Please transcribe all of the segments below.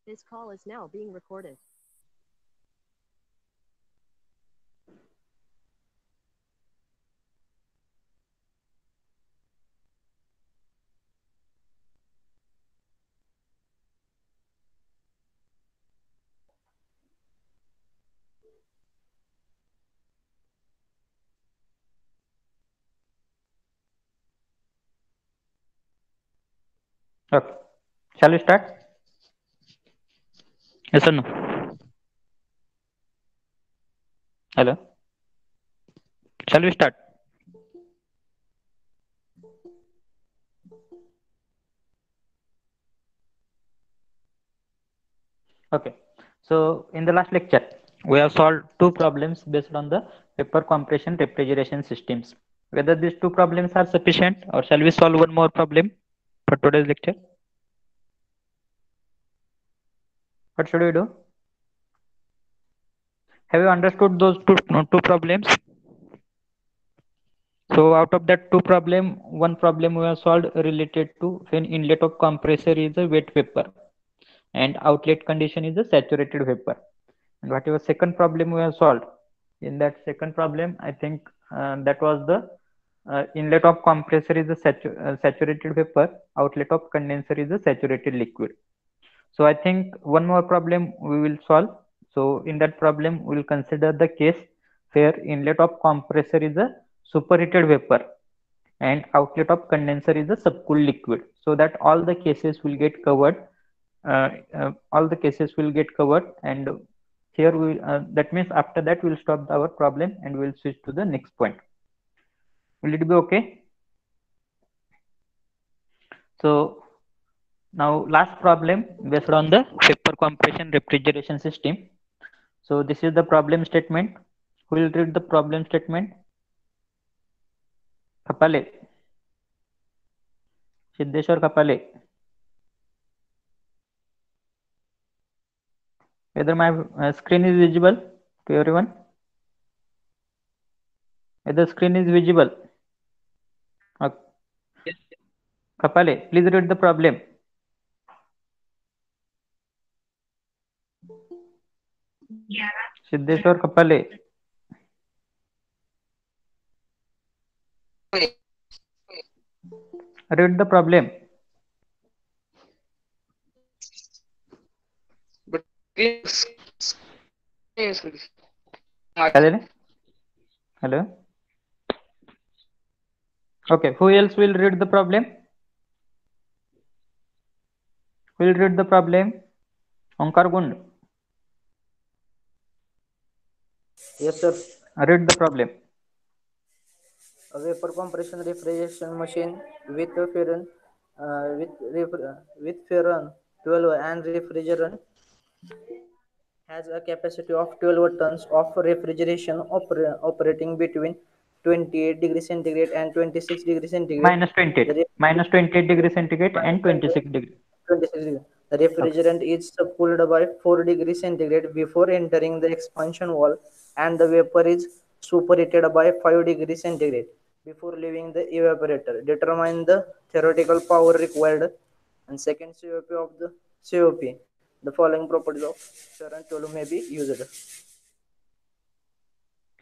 This call is now being recorded. Okay. Shall we start? Yes or no? Hello. Shall we start? Okay. So in the last lecture, we have solved two problems based on the vapor compression refrigeration systems. Whether these two problems are sufficient, or shall we solve one more problem for today's lecture? What should we do? Have you understood those two problems? So out of that two problem, one problem we have solved related to when inlet of compressor is a wet vapor and outlet condition is a saturated vapor. And whatever second problem we have solved, in that second problem, I think that was the inlet of compressor is a saturated vapor, outlet of condenser is a saturated liquid. So I think one more problem we will solve. So in that problem, we will consider the case where inlet of compressor is a superheated vapor and outlet of condenser is a subcooled liquid, so that all the cases will get covered. All the cases will get covered, and here we that means after that we'll stop our problem and we'll switch to the next point. Will it be okay? So now last problem based on the vapor compression refrigeration system. So this is the problem statement. Who will read the problem statement? Kapale. Siddheshwar Kapale. Whether my screen is visible to everyone? Whether screen is visible? Okay. Kapale, please read the problem. Siddheshwar Kapale. Read the problem. Hello. Okay. Who else will read the problem? Who will read the problem? Onkar Gund. Yes, sir. Read the problem. A vapor compression refrigeration machine with a Ferron, with Ferron 12 and refrigerant has a capacity of 12 tons of refrigeration operating between 28 degrees centigrade and 26 degrees centigrade. Minus 28. The Minus 28 degree centigrade and 26 degree. 26 degrees. The Okay. refrigerant is cooled by 4 degrees centigrade before entering the expansion wall, and the vapor is superheated by 5 degrees centigrade before leaving the evaporator. Determine the theoretical power required. And second COP of the COP. The following properties of Ferron 12 may be used.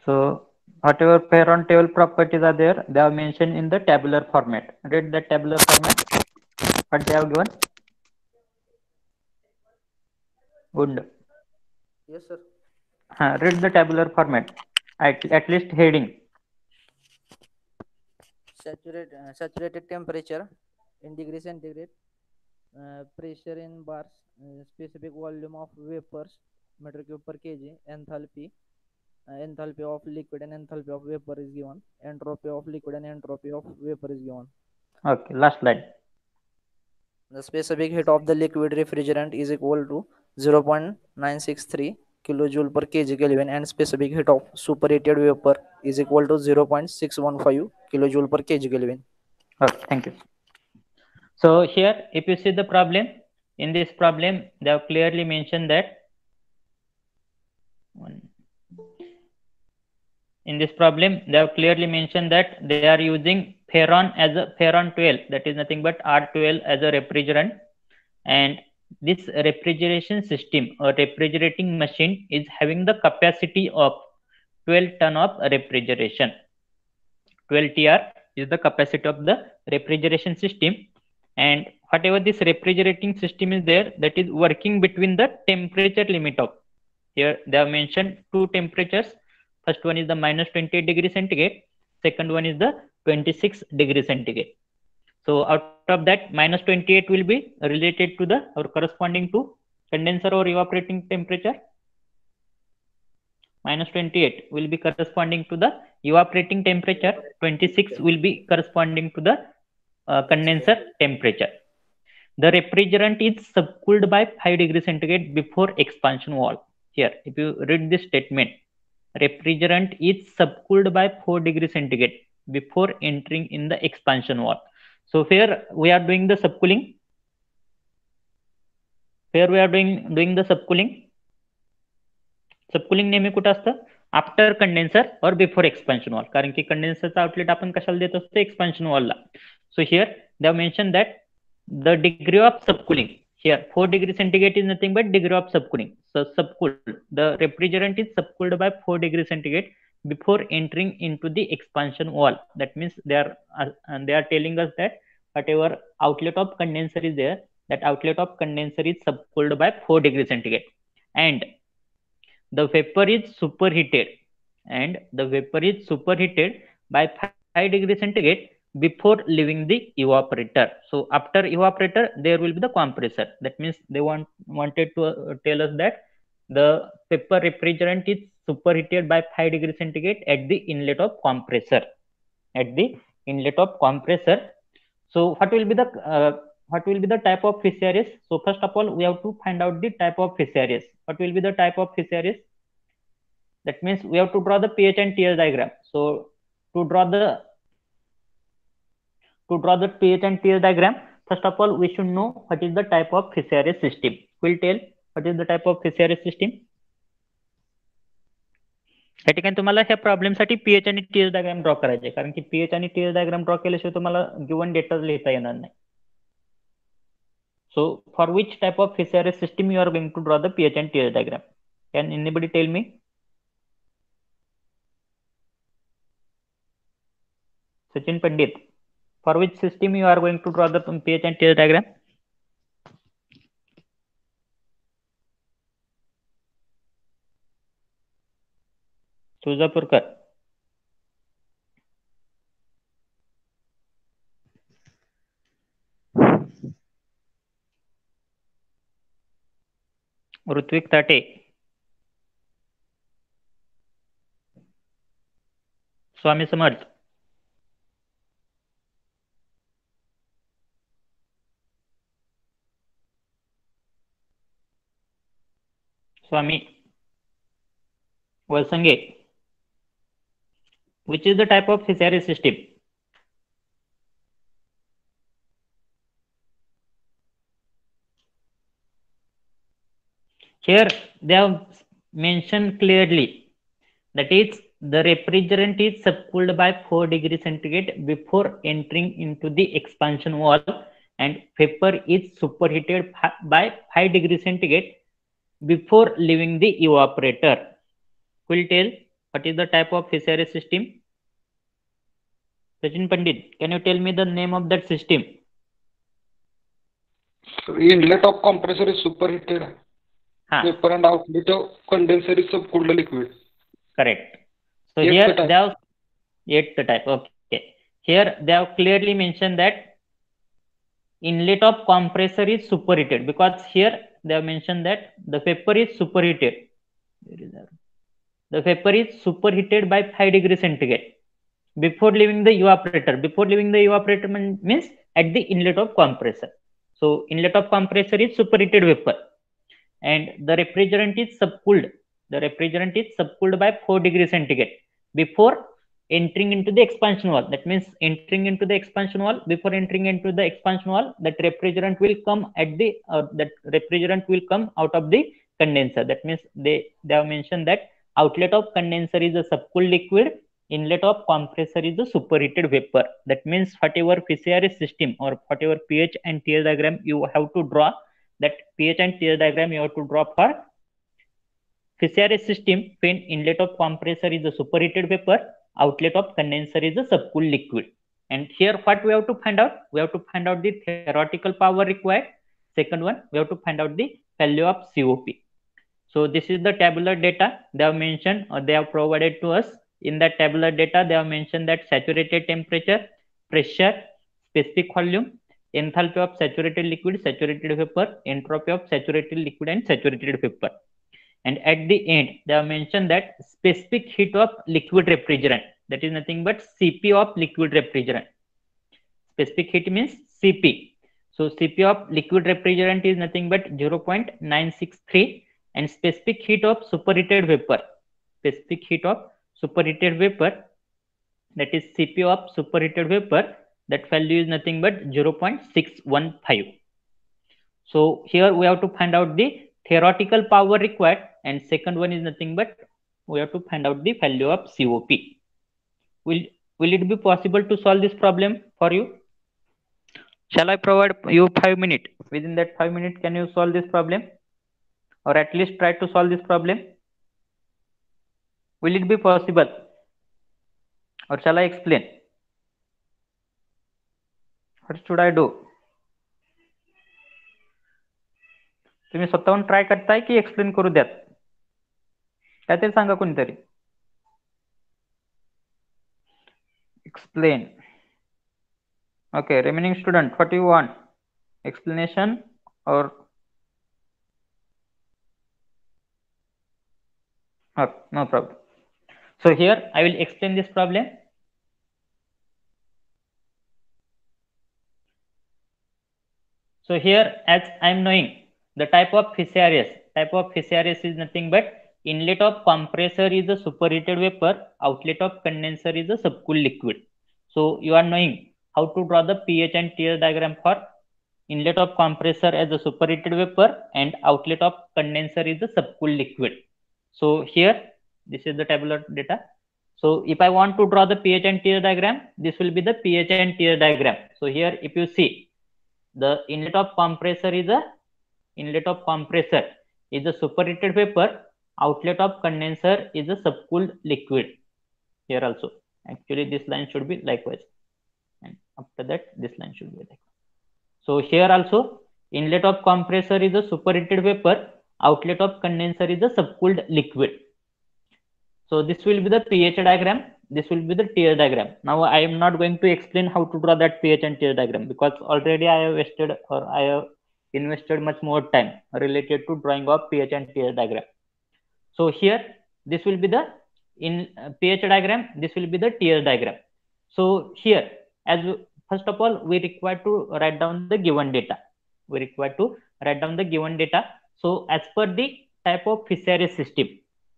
So whatever pair on table properties are there, they are mentioned in the tabular format. Read the tabular format. What they have given? Good. Yes, sir. Read the tabular format. At least heading. Saturated temperature in degree centigrade, pressure in bars, specific volume of vapors, meter cube per kg, enthalpy of liquid and enthalpy of vapor is given, entropy of liquid and entropy of vapor is given. Okay. Last slide. The specific heat of the liquid refrigerant is equal to 0.963 kilojoule per kg Kelvin, and specific heat of superheated vapor is equal to 0.615 kilojoule per kg Kelvin. Okay. Thank you. So here, if you see the problem, in this problem, they have clearly mentioned that they are using Ferron as a Ferron 12, that is nothing but R12 as a refrigerant, and this refrigeration system or refrigerating machine is having the capacity of 12 ton of refrigeration. 12 TR is the capacity of the refrigeration system, and whatever this refrigerating system is there, that is working between the temperature limit of, here they have mentioned two temperatures. First one is the minus 28 degree centigrade, second one is the 26 degree centigrade. So out of that, minus 28 will be related to the or corresponding to condenser or evaporating temperature. Minus 28 will be corresponding to the evaporating temperature. 26 will be corresponding to the condenser temperature. The refrigerant is subcooled by 5 degree centigrade before expansion wall. Here, if you read this statement, refrigerant is subcooled by 4 degree centigrade before entering in the expansion wall. So here we are doing the subcooling. Here we are doing the subcooling. सबकुलिंग नेहमी कुठं असतं, after condenser or before expansion valve, कारण की कंडेन्सरचा outlet आपण कशाला देत असतो, एक्सपान्शन वॉलला. So here they have mention that the degree of subcooling, here 4 degree centigrade is nothing but degree of subcooling. So subcooled, the refrigerant is subcooled by 4 degree centigrade before entering into the expansion wall. That means they are telling us that whatever outlet of condenser is there, that outlet of condenser is subcooled by 4 degree centigrade, and the vapor is superheated, by 5 degree centigrade before leaving the evaporator. So after evaporator there will be the compressor. That means they wanted to tell us that the vapor refrigerant is superheated by 5 degree centigrade at the inlet of compressor. So what will be the type of phase series? So first of all, we have to find out the type of phase series. What will be the type of phase series? That means we have to draw the pH and TS diagram. So to draw the pH and TS diagram, first of all we should know what is the type of phase series system. We'll tell what is the type of phase series system. या ठिकाणी तुम्हाला ह्या problem साठी pH आणि TS diagram draw करायचे, कारण की pH आणि टीएस डायग्राम ड्रॉ केल्याशिवाय तुम्हाला गिवन डेटा लिहिता येणार नाही. So for which type of phase series system you are going to draw the pH and TS diagram? Can anybody tell me? Sachin Pandit, for which system you are going to draw the pH and TS diagram? Tuzapurkar. Ritwik ताटे. स्वामी समर्थ. स्वामी वलसंगे. Which is the type of phase series system? Here they have mentioned clearly that is the refrigerant is subcooled by 4 degree centigrade before entering into the expansion wall, and vapor is superheated by 5 degree centigrade before leaving the evaporator. Will tell what is the type of phase series system. Sachin Pandit, can you tell me the name of that system? So inlet of compressor is superheated. Vapor and outlet of condenser is subcooled liquid. Correct. So here they have the type. Okay. Here they have clearly mentioned that inlet of compressor is superheated, because here they have mentioned that the vapor is superheated. The vapor is superheated by 5 degree centigrade before leaving the evaporator. Before leaving the evaporator means at the inlet of compressor. So inlet of compressor is superheated vapor, and the refrigerant is subcooled. The refrigerant is subcooled by 4 degree centigrade before entering into the expansion wall. That means entering into the expansion wall. Before entering into the expansion wall, that refrigerant will come at the out of the condenser. That means they have mentioned that outlet of condenser is a subcooled liquid, inlet of compressor is a superheated vapor. That means whatever phase series system or whatever pH and TS diagram you have to draw, that pH and tear diagram you have to draw for Fischer system when inlet of compressor is a superheated vapor, outlet of condenser is a subcooled liquid. And here what we have to find out? We have to find out the theoretical power required. Second one, we have to find out the value of COP. So this is the tabular data they have mentioned, or they have provided to us. In that tabular data, they have mentioned that saturated temperature, pressure, specific volume, enthalpy of saturated liquid, saturated vapor, entropy of saturated liquid and saturated vapor. And at the end, they have mentioned that specific heat of liquid refrigerant, that is nothing but Cp of liquid refrigerant. Specific heat means Cp. So Cp of liquid refrigerant is nothing but 0.963, and specific heat of superheated vapor, specific heat of superheated vapor, that is Cp of superheated vapor, that value is nothing but 0.615. So here we have to find out the theoretical power required, and second one is nothing but we have to find out the value of COP. Will it be possible to solve this problem for you? Shall I provide you 5 minutes? Within that 5 minutes, can you solve this problem? Or at least try to solve this problem? Will it be possible? Or shall I explain? What should I do? तुम्ही स्वतःहून try करताय की explain करू द्यात? काहीतरी सांगा कोणीतरी. Explain. Okay, remaining student, what do you want? Explanation or? Oh, no problem. So here I will explain this problem. So here, as I am knowing, the type of Fischer is nothing but inlet of compressor is a superheated vapor, outlet of condenser is a subcooled liquid. So you are knowing how to draw the pH and tear diagram for inlet of compressor as a superheated vapor and outlet of condenser is a subcooled liquid. So here, this is the tabular data. So if I want to draw the pH and tear diagram, this will be the pH and tear diagram. So here, if you see, the inlet of compressor is a superheated vapor, outlet of condenser is a subcooled liquid. Here also, actually this line should be likewise, and after that this line should be likewise. So here also, inlet of compressor is a superheated vapor, outlet of condenser is a subcooled liquid. So this will be the pH diagram, this will be the tear diagram. Now I am not going to explain how to draw that pH and tear diagram, because already I have invested much more time related to drawing of pH and tear diagram. So here, this will be the pH diagram, this will be the tear diagram. So here, first of all, we require to write down the given data. So as per the type of Fischer system,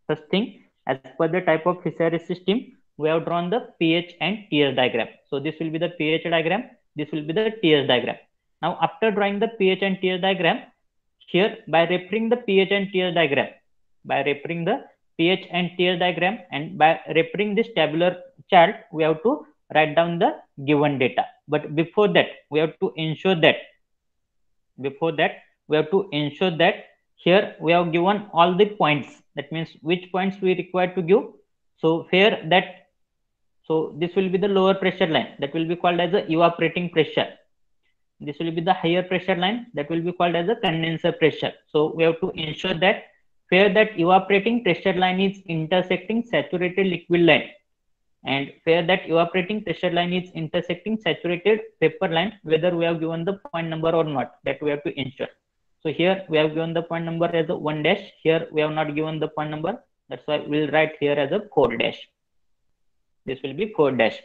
first thing, as per the type of Fischer system, we have drawn the pH and tear diagram. So this will be the pH diagram, this will be the tear diagram. Now after drawing the pH and tear diagram, here by referring the pH and tear diagram, and by referring this tabular chart, we have to write down the given data. But before that, we have to ensure that here we have given all the points. That means which points we require to give. So here so this will be the lower pressure line, that will be called as the evaporating pressure. This will be the higher pressure line, that will be called as a condenser pressure. So we have to ensure that where that evaporating pressure line is intersecting saturated liquid line, and where that evaporating pressure line is intersecting saturated vapor line, whether we have given the point number or not, that we have to ensure. So here we have given the point number as a 1 dash, here we have not given the point number, that's why we'll write here as a 4 dash. This will be 4 dash.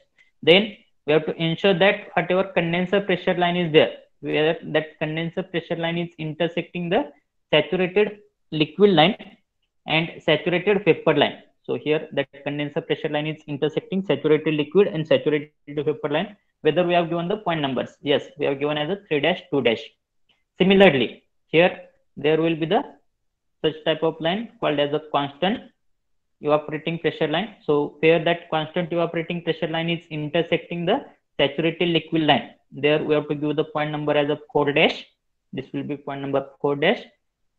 Then we have to ensure that whatever condenser pressure line is there, where that condenser pressure line is intersecting the saturated liquid line and saturated vapor line. So here that condenser pressure line is intersecting saturated liquid and saturated vapor line, whether we have given the point numbers. Yes, we have given as a 3 dash, 2 dash. Similarly, here there will be the such type of line called as a constant evaporating pressure line. So where that constant evaporating pressure line is intersecting the saturated liquid line, there we have to give the point number as a 4 dash. this will be point number 4 dash,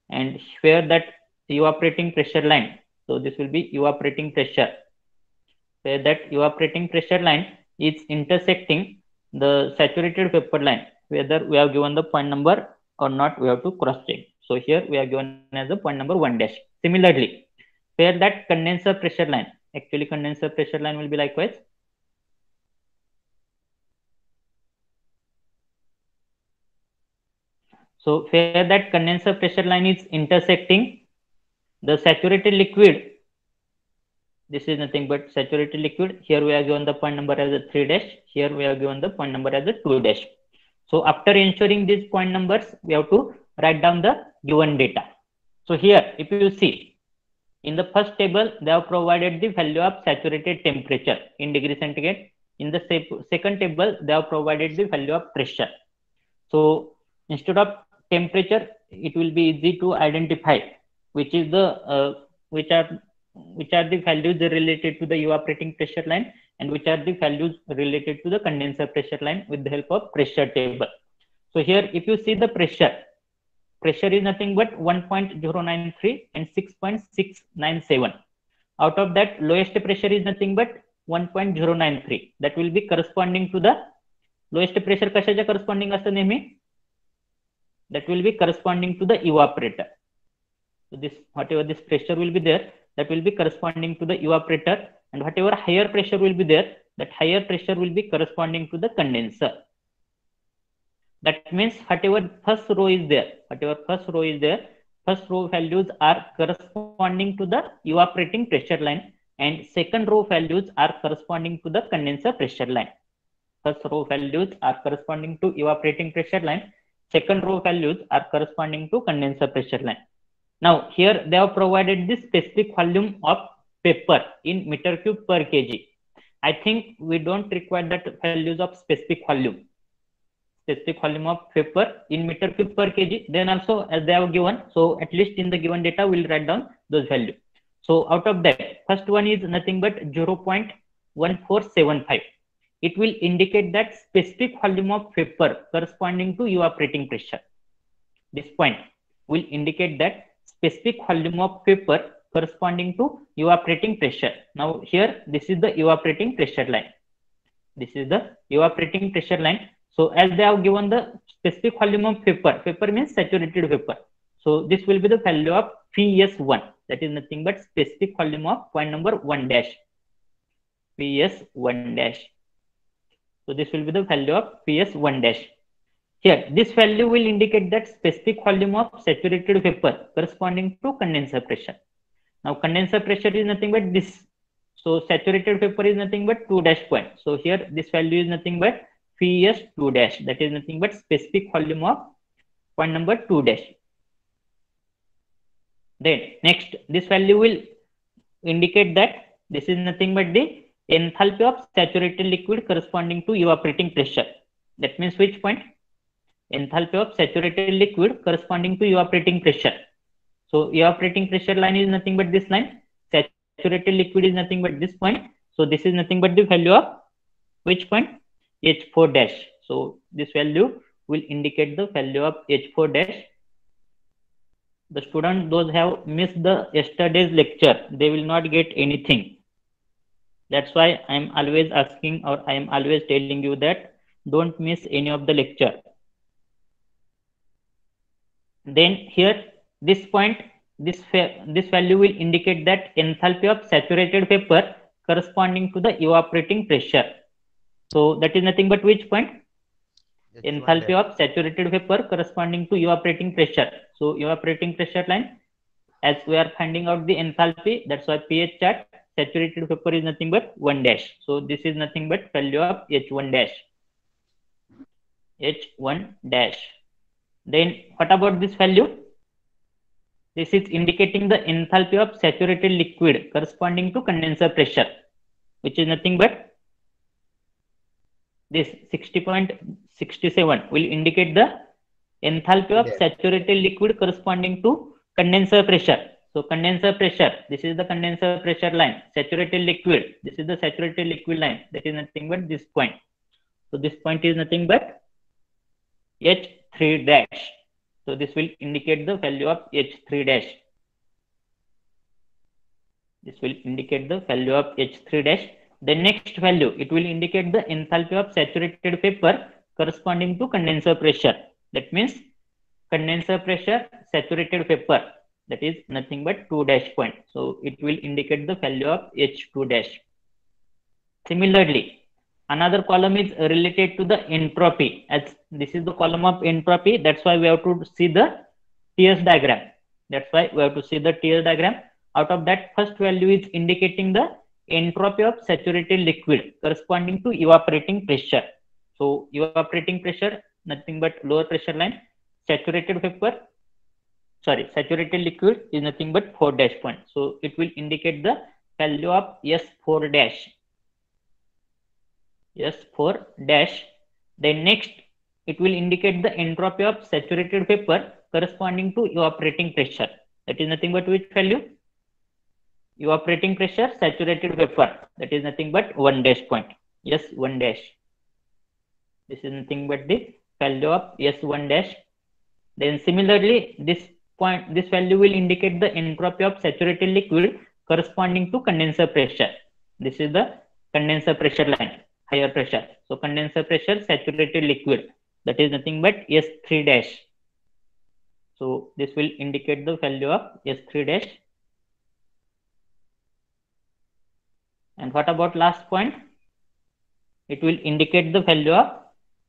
and where that evaporating pressure line, so this will be evaporating pressure, where that evaporating pressure line is intersecting the saturated vapor line, whether we have given the point number or not, we have to cross check. So here we are given as a point number 1 dash. Similarly, where that condenser pressure line, actually condenser pressure line will be likewise. So where that condenser pressure line is intersecting the saturated liquid, this is nothing but saturated liquid. Here we are given the point number as a 3 dash. Here we are given the point number as a 2 dash. So after ensuring these point numbers, we have to write down the given data. So here, if you see, in the first table, they have provided the value of saturated temperature in degree centigrade. In the second table, they have provided the value of pressure. So instead of temperature, it will be easy to identify which is the which are the values related to the evaporating pressure line and which are the values related to the condenser pressure line with the help of pressure table. So here, if you see the pressure is nothing but 1.093 and 6.697. Out of that, lowest pressure is nothing but 1.093. That will be corresponding to the lowest pressure. कशाच्या corresponding असतं नेहमी? That will be corresponding to the evaporator. So this, whatever this pressure will be there, that will be corresponding to the evaporator, and whatever higher pressure will be there, that higher pressure will be corresponding to the condenser. That means whatever first row is there, first row values are corresponding to the evaporating pressure line, and second row values are corresponding to the condenser pressure line. First row values are corresponding to evaporating pressure line, second row values are corresponding to condenser pressure line. Now here they have provided the specific volume of vapor in meter cube per kg. I think we don't require that values of specific volume of vapor in meter cube per kg. Then also as they have given, so at least in the given data we'll write down those values. So out of that, first one is nothing but 0.1475. It will indicate that specific volume of vapor corresponding to evaporating pressure. This point will indicate that specific volume of vapor corresponding to evaporating pressure. Now here, this is the evaporating pressure line. This is the evaporating pressure line. So as they have given the specific volume of vapor means saturated vapor. So this will be the value of PS1. That is nothing but specific volume of point number 1 dash. PS1 dash. So this will be the value of PS1 dash. Here, this value will indicate that specific volume of saturated vapor corresponding to condenser pressure. Now, condenser pressure is nothing but this. So, saturated vapor is nothing but 2 dash point. So, here this value is nothing but PS2 dash. That is nothing but specific volume of point number 2 dash. Then, next, this value will indicate that this is nothing but the enthalpy of saturated liquid corresponding to evaporating pressure. That means which point? Enthalpy of saturated liquid corresponding to evaporating pressure. So evaporating pressure line is nothing but this line. Saturated liquid is nothing but this point. So this is nothing but the value of which point? H4 dash. So this value will indicate the value of H4 dash. The students, those have missed the yesterday's lecture, they will not get anything. That's why I am always asking, or I am always telling you that don't miss any of the lecture. Then here, this point, this value will indicate that enthalpy of saturated vapor corresponding to the evaporating pressure. So that is nothing but which point? Enthalpy of saturated vapor corresponding to evaporating pressure. So evaporating pressure line, as we are finding out the enthalpy, that's why pH chart, saturated vapor is nothing but 1 dash. So this is nothing but value of H1 dash. H1 dash. Then what about this value? This is indicating the enthalpy of saturated liquid corresponding to condenser pressure, which is nothing but this 60.67 will indicate the enthalpy of saturated liquid corresponding to condenser pressure. So condenser pressure, this is the condenser pressure line. Saturated liquid, this is the saturated liquid line. That is nothing but this point. So this point is nothing but H3 dash. So this will indicate the value of H3 dash. This will indicate the value of H3 dash. The next value, it will indicate the enthalpy of saturated vapor corresponding to condenser pressure. That means condenser pressure, saturated vapor, that is nothing but 2 dash point. So it will indicate the value of H2 dash. Similarly, another column is related to the entropy. As this is the column of entropy, that's why we have to see the TS diagram. That's why we have to see the TS diagram. Out of that, first value is indicating the entropy of saturated liquid corresponding to evaporating pressure. So evaporating pressure, nothing but lower pressure line. Saturated liquid is nothing but 4 dash point. So it will indicate the value of S4 dash. S4 dash. Then next, it will indicate the entropy of saturated vapor corresponding to evaporating pressure. That is nothing but which value? Evaporating pressure, saturated vapor. That is nothing but 1 dash point. S1 dash. This is nothing but the value of S1 dash. Then similarly, this value will indicate the entropy of saturated liquid corresponding to condenser pressure. This is the condenser pressure line, higher pressure. So condenser pressure, saturated liquid, that is nothing but S3 dash. So this will indicate the value of S3 dash. And what about last point? It will indicate the value of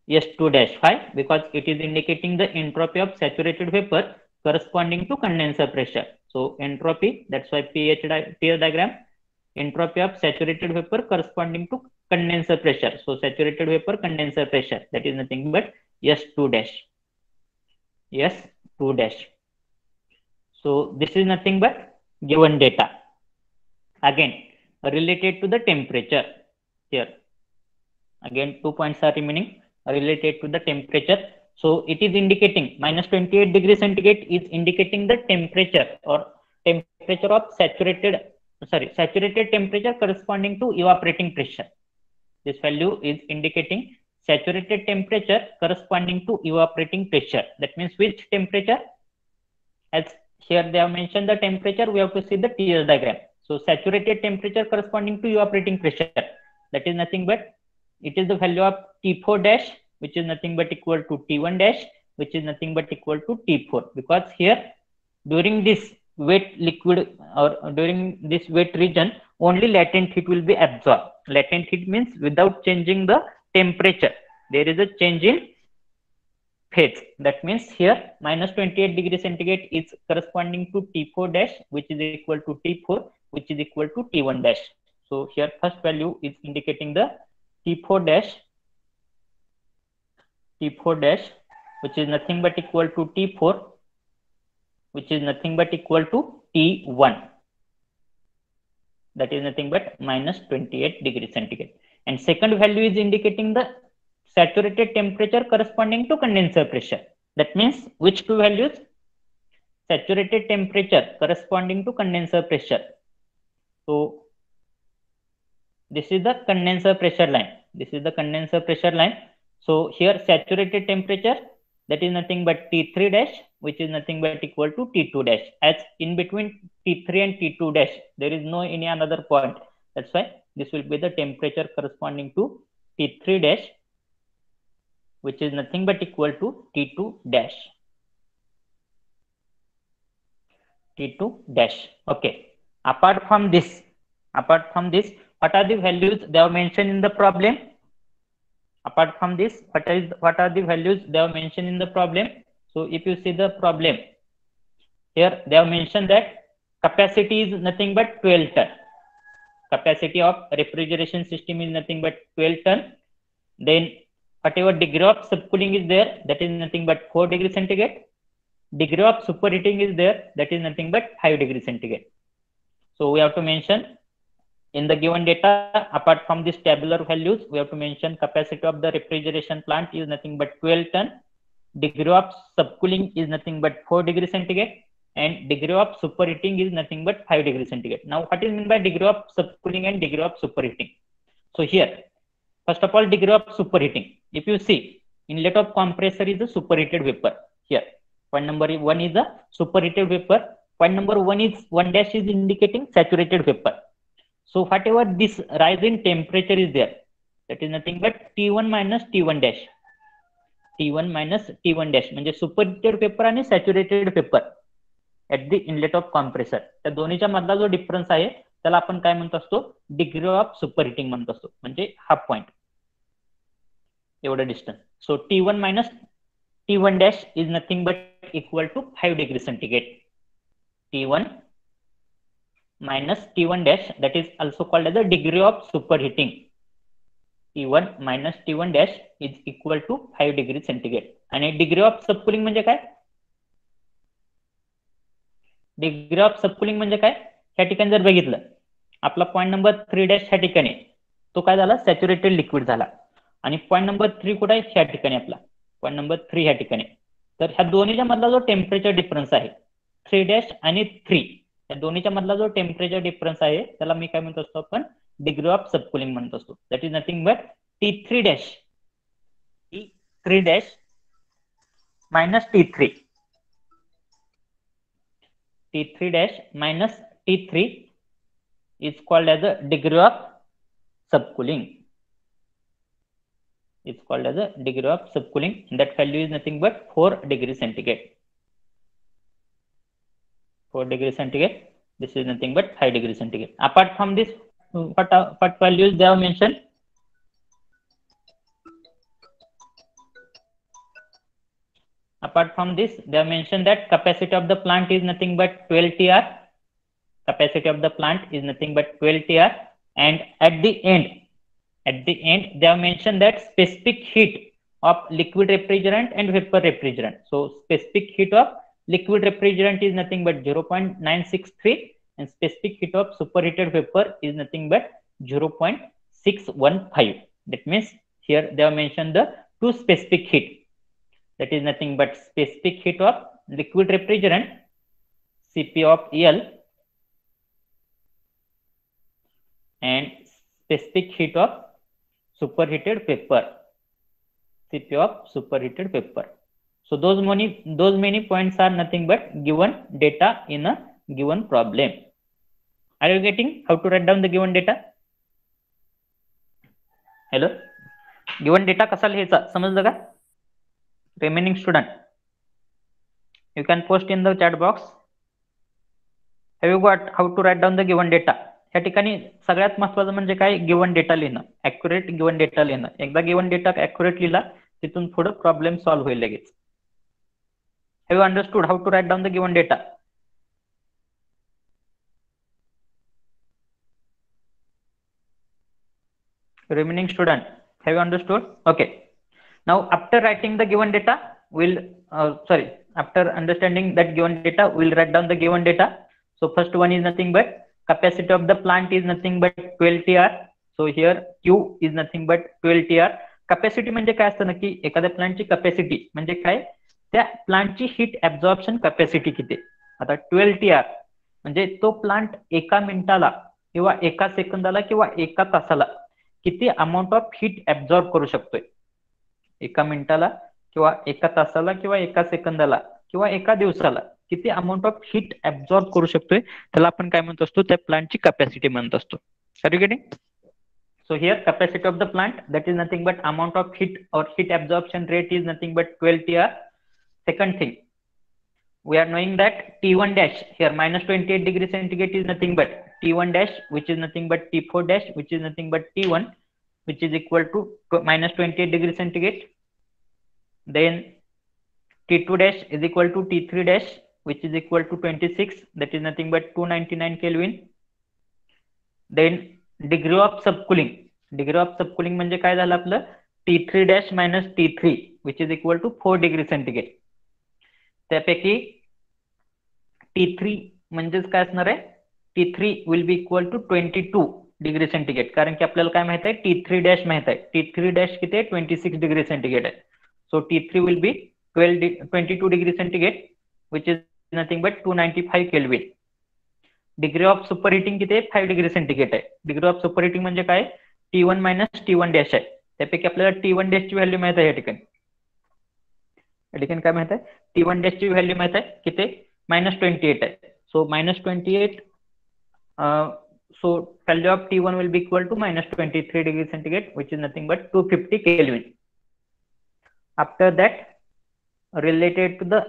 S2 dash. Why? Because it is indicating the entropy of saturated vapor corresponding to condenser pressure. So entropy, that's why TS diagram, entropy of saturated vapor corresponding to condenser pressure. So saturated vapor, condenser pressure, that is nothing but S2 dash. S2 dash. So this is nothing but given data. Again, related to the temperature here. Again, 2 points are remaining related to the temperature. So it is indicating minus 28 degrees centigrade is indicating the temperature or temperature of saturated temperature corresponding to evaporating pressure. This value is indicating saturated temperature corresponding to evaporating pressure. That means which temperature? As here they have mentioned the temperature, we have to see the TS diagram. So saturated temperature corresponding to evaporating pressure, that is nothing but it is the value of T4 dash, which is nothing but equal to T1 dash, which is nothing but equal to T4. Because here during this wet liquid or during this wet region, only latent heat will be absorbed. Latent heat means without changing the temperature, there is a change in phase. That means here minus 28 degrees centigrade is corresponding to T4 dash, which is equal to T4, which is equal to T1 dash. So here first value is indicating the T4 dash, which is nothing but equal to T4, which is nothing but equal to T1. That is nothing but minus 28 degrees centigrade. And second value is indicating the saturated temperature corresponding to condenser pressure. That means which two values? Saturated temperature corresponding to condenser pressure. So this is the condenser pressure line. So here saturated temperature, that is nothing but T3 dash, which is nothing but equal to T2 dash. As in between T3 and T2 dash, there is no any another point. That's why this will be the temperature corresponding to T3 dash, which is nothing but equal to T2 dash. Okay. Apart from this, what are the values they have mentioned in the problem? Apart from this, what are the values they have mentioned in the problem? So if you see the problem, here they have mentioned that capacity is nothing but 12 ton. Capacity of refrigeration system is nothing but 12 ton. Then whatever degree of subcooling is there, that is nothing but 4 degrees centigrade. Degree of superheating is there, that is nothing but 5 degrees centigrade. So we have to mention in the given data, apart from these tabular values, we have to mention capacity of the refrigeration plant is nothing but 12 ton. Degree of subcooling is nothing but 4 degrees centigrade. And degree of superheating is nothing but 5 degrees centigrade. Now, what is meant by degree of subcooling and degree of superheating? So here, first of all, degree of superheating. If you see, inlet of compressor is a superheated vapor. Here, Point number 1 is a superheated vapor. Point number 1 dash is indicating saturated vapor. So whatever this rise in temperature is there, that is nothing but T1 minus T1 dash. T1 minus T1 dash म्हणजे superheated paper आणि saturated paper at the inlet of compressor. त्या दोन्हीच्या मधला जो difference आहे त्याला आपण काय म्हणतो असतो, डिग्री ऑफ सुपरहिटिंग म्हणतो असतो, म्हणजे हाफ पॉइंट एवढं distance. So T1 minus T1 dash is nothing but equal to 5 degree centigrade. T1 minus T1 dash, that is also called as the degree of superheating. T1 minus T1 dash is equal to 5 degree centigrade. आणि degree of सबकुलिंग म्हणजे काय? Degree of सबकुलिंग म्हणजे काय? ह्या ठिकाणी जर बघितलं, आपला पॉईंट नंबर 3 डॅश ह्या ठिकाणी तो काय झाला, सॅच्युरेटेड लिक्विड झाला. आणि पॉईंट नंबर 3 कुठे आहे, ह्या ठिकाणी आपला पॉईंट नंबर 3 ह्या ठिकाणी. तर ह्या दोन्हीच्या मधला जो टेम्परेचर डिफरन्स आहे 3 डॅश आणि 3, या दोन्हीच्या मधला जो टेम्परेचर डिफरन्स आहे त्याला मी काय म्हणतो असतो, आपण डिग्री ऑफ सबकुलिंग म्हणतो असतो. That is nothing but T3 dash, T3 dash minus T3, T3 dash minus T3 is called as a degree of subcooling. It's called as a degree of subcooling. That value is nothing but 4 degrees centigrade. 4 degrees centigrade. This is nothing but 5 degrees centigrade. Apart from this, what values they have mentioned? Apart from this, they have mentioned that capacity of the plant is nothing but 12 TR. Capacity of the plant is nothing but 12 TR. And at the end, they have mentioned that specific heat of liquid refrigerant and vapor refrigerant. So specific heat of liquid refrigerant is nothing but 0.963 and specific heat of superheated vapor is nothing but 0.615. That means here they have mentioned the two specific heat. That is nothing but specific heat of liquid refrigerant, Cp of El, and specific heat of superheated vapor, Cp of superheated vapor. So those many points are nothing but given data in a given problem. Are you getting how to write down the given data? Hello, given data कसा लिहायचा समजलं का? Remaining student, you can post in the chat box. Have you got how to write down the given data? या ठिकाणी सगळ्यात महत्त्वाचं म्हणजे काय, गिवन डेटा लिहिणं, ऍक्युरेट गिवन डेटा लिहिणं. एकदा गिवन डेटा ऍक्युरेट लिहिला तिथून पुढे प्रॉब्लेम सॉल्व्ह होईल लगेच. Have you understood how to write down the given data? Remaining student, have you understood? Okay. Now after writing the given data, after understanding that given data, we'll write down the given data. So first one is nothing but capacity of the plant is nothing but 12 TR. So here Q is nothing but 12 TR. Capacity म्हणजे काय असतं नक्की, एखाद्या प्लांटची capacity म्हणजे काय, त्या प्लांटची heat absorption capacity किती. आता 12 TR म्हणजे तो प्लांट एका मिनिटाला किंवा एका सेकंदाला किंवा एका तासाला किती अमाऊंट ऑफ हीट ऍब्झॉर्ब करू शकतोय. एका मिनिटाला किंवा एका तासाला किंवा एका सेकंदाला किंवा एका दिवसाला किती अमाऊंट ऑफ हीट ऍब्झॉर्ब करू शकतोय त्याला आपण काय म्हणतो असतो, त्या प्लांटची कॅपॅसिटी म्हणत असतो. Are you getting? So here capacity of the plant, that is nothing but amount of heat or heat absorption rate is nothing but 12 TR. Second thing, we are knowing that T1 dash here minus 28 degree centigrade is nothing but T1 dash, which is nothing but T4 dash, which is nothing but T1, which is equal to minus 28 degree centigrade. Then T2 dash is equal to T3 dash, which is equal to 26, that is nothing but 299 Kelvin. Then degree of subcooling, degree of subcooling म्हणजे काय झालं आपलं, T3 dash minus T3, which is equal to 4 degree centigrade. त्यापैकी T3 म्हणजेच काय असणार आहे, T3 will be equal to 22 degree centigrade, कारण की आपल्याला काय माहित आहे, T3 डॅश माहित आहे. T3 डॅश किती आहे, 26 डिग्री सेंटीग्रेड आहे. सो T3 will be 22 degree centigrade, which is nothing but 295 kelvin. Degree of superheating किती आहे, 5 डिग्री सेंटीग्रेड आहे. डिग्री ऑफ सुपरहीटिंग म्हणजे काय, T1 मायनस T1 डॅश आहे. त्यापैकी आपल्याला T1 डॅश ची व्हॅल्यू माहित आहे या ठिकाणी. या ठिकाणी काय माहित आहे, T1 डॅश ची व्हॅल्यू माहित आहे किती, -28 आहे. सो -28, so value of T1 will be equal to -23 degrees centigrade, which is nothing but 250 Kelvin. After that, related to the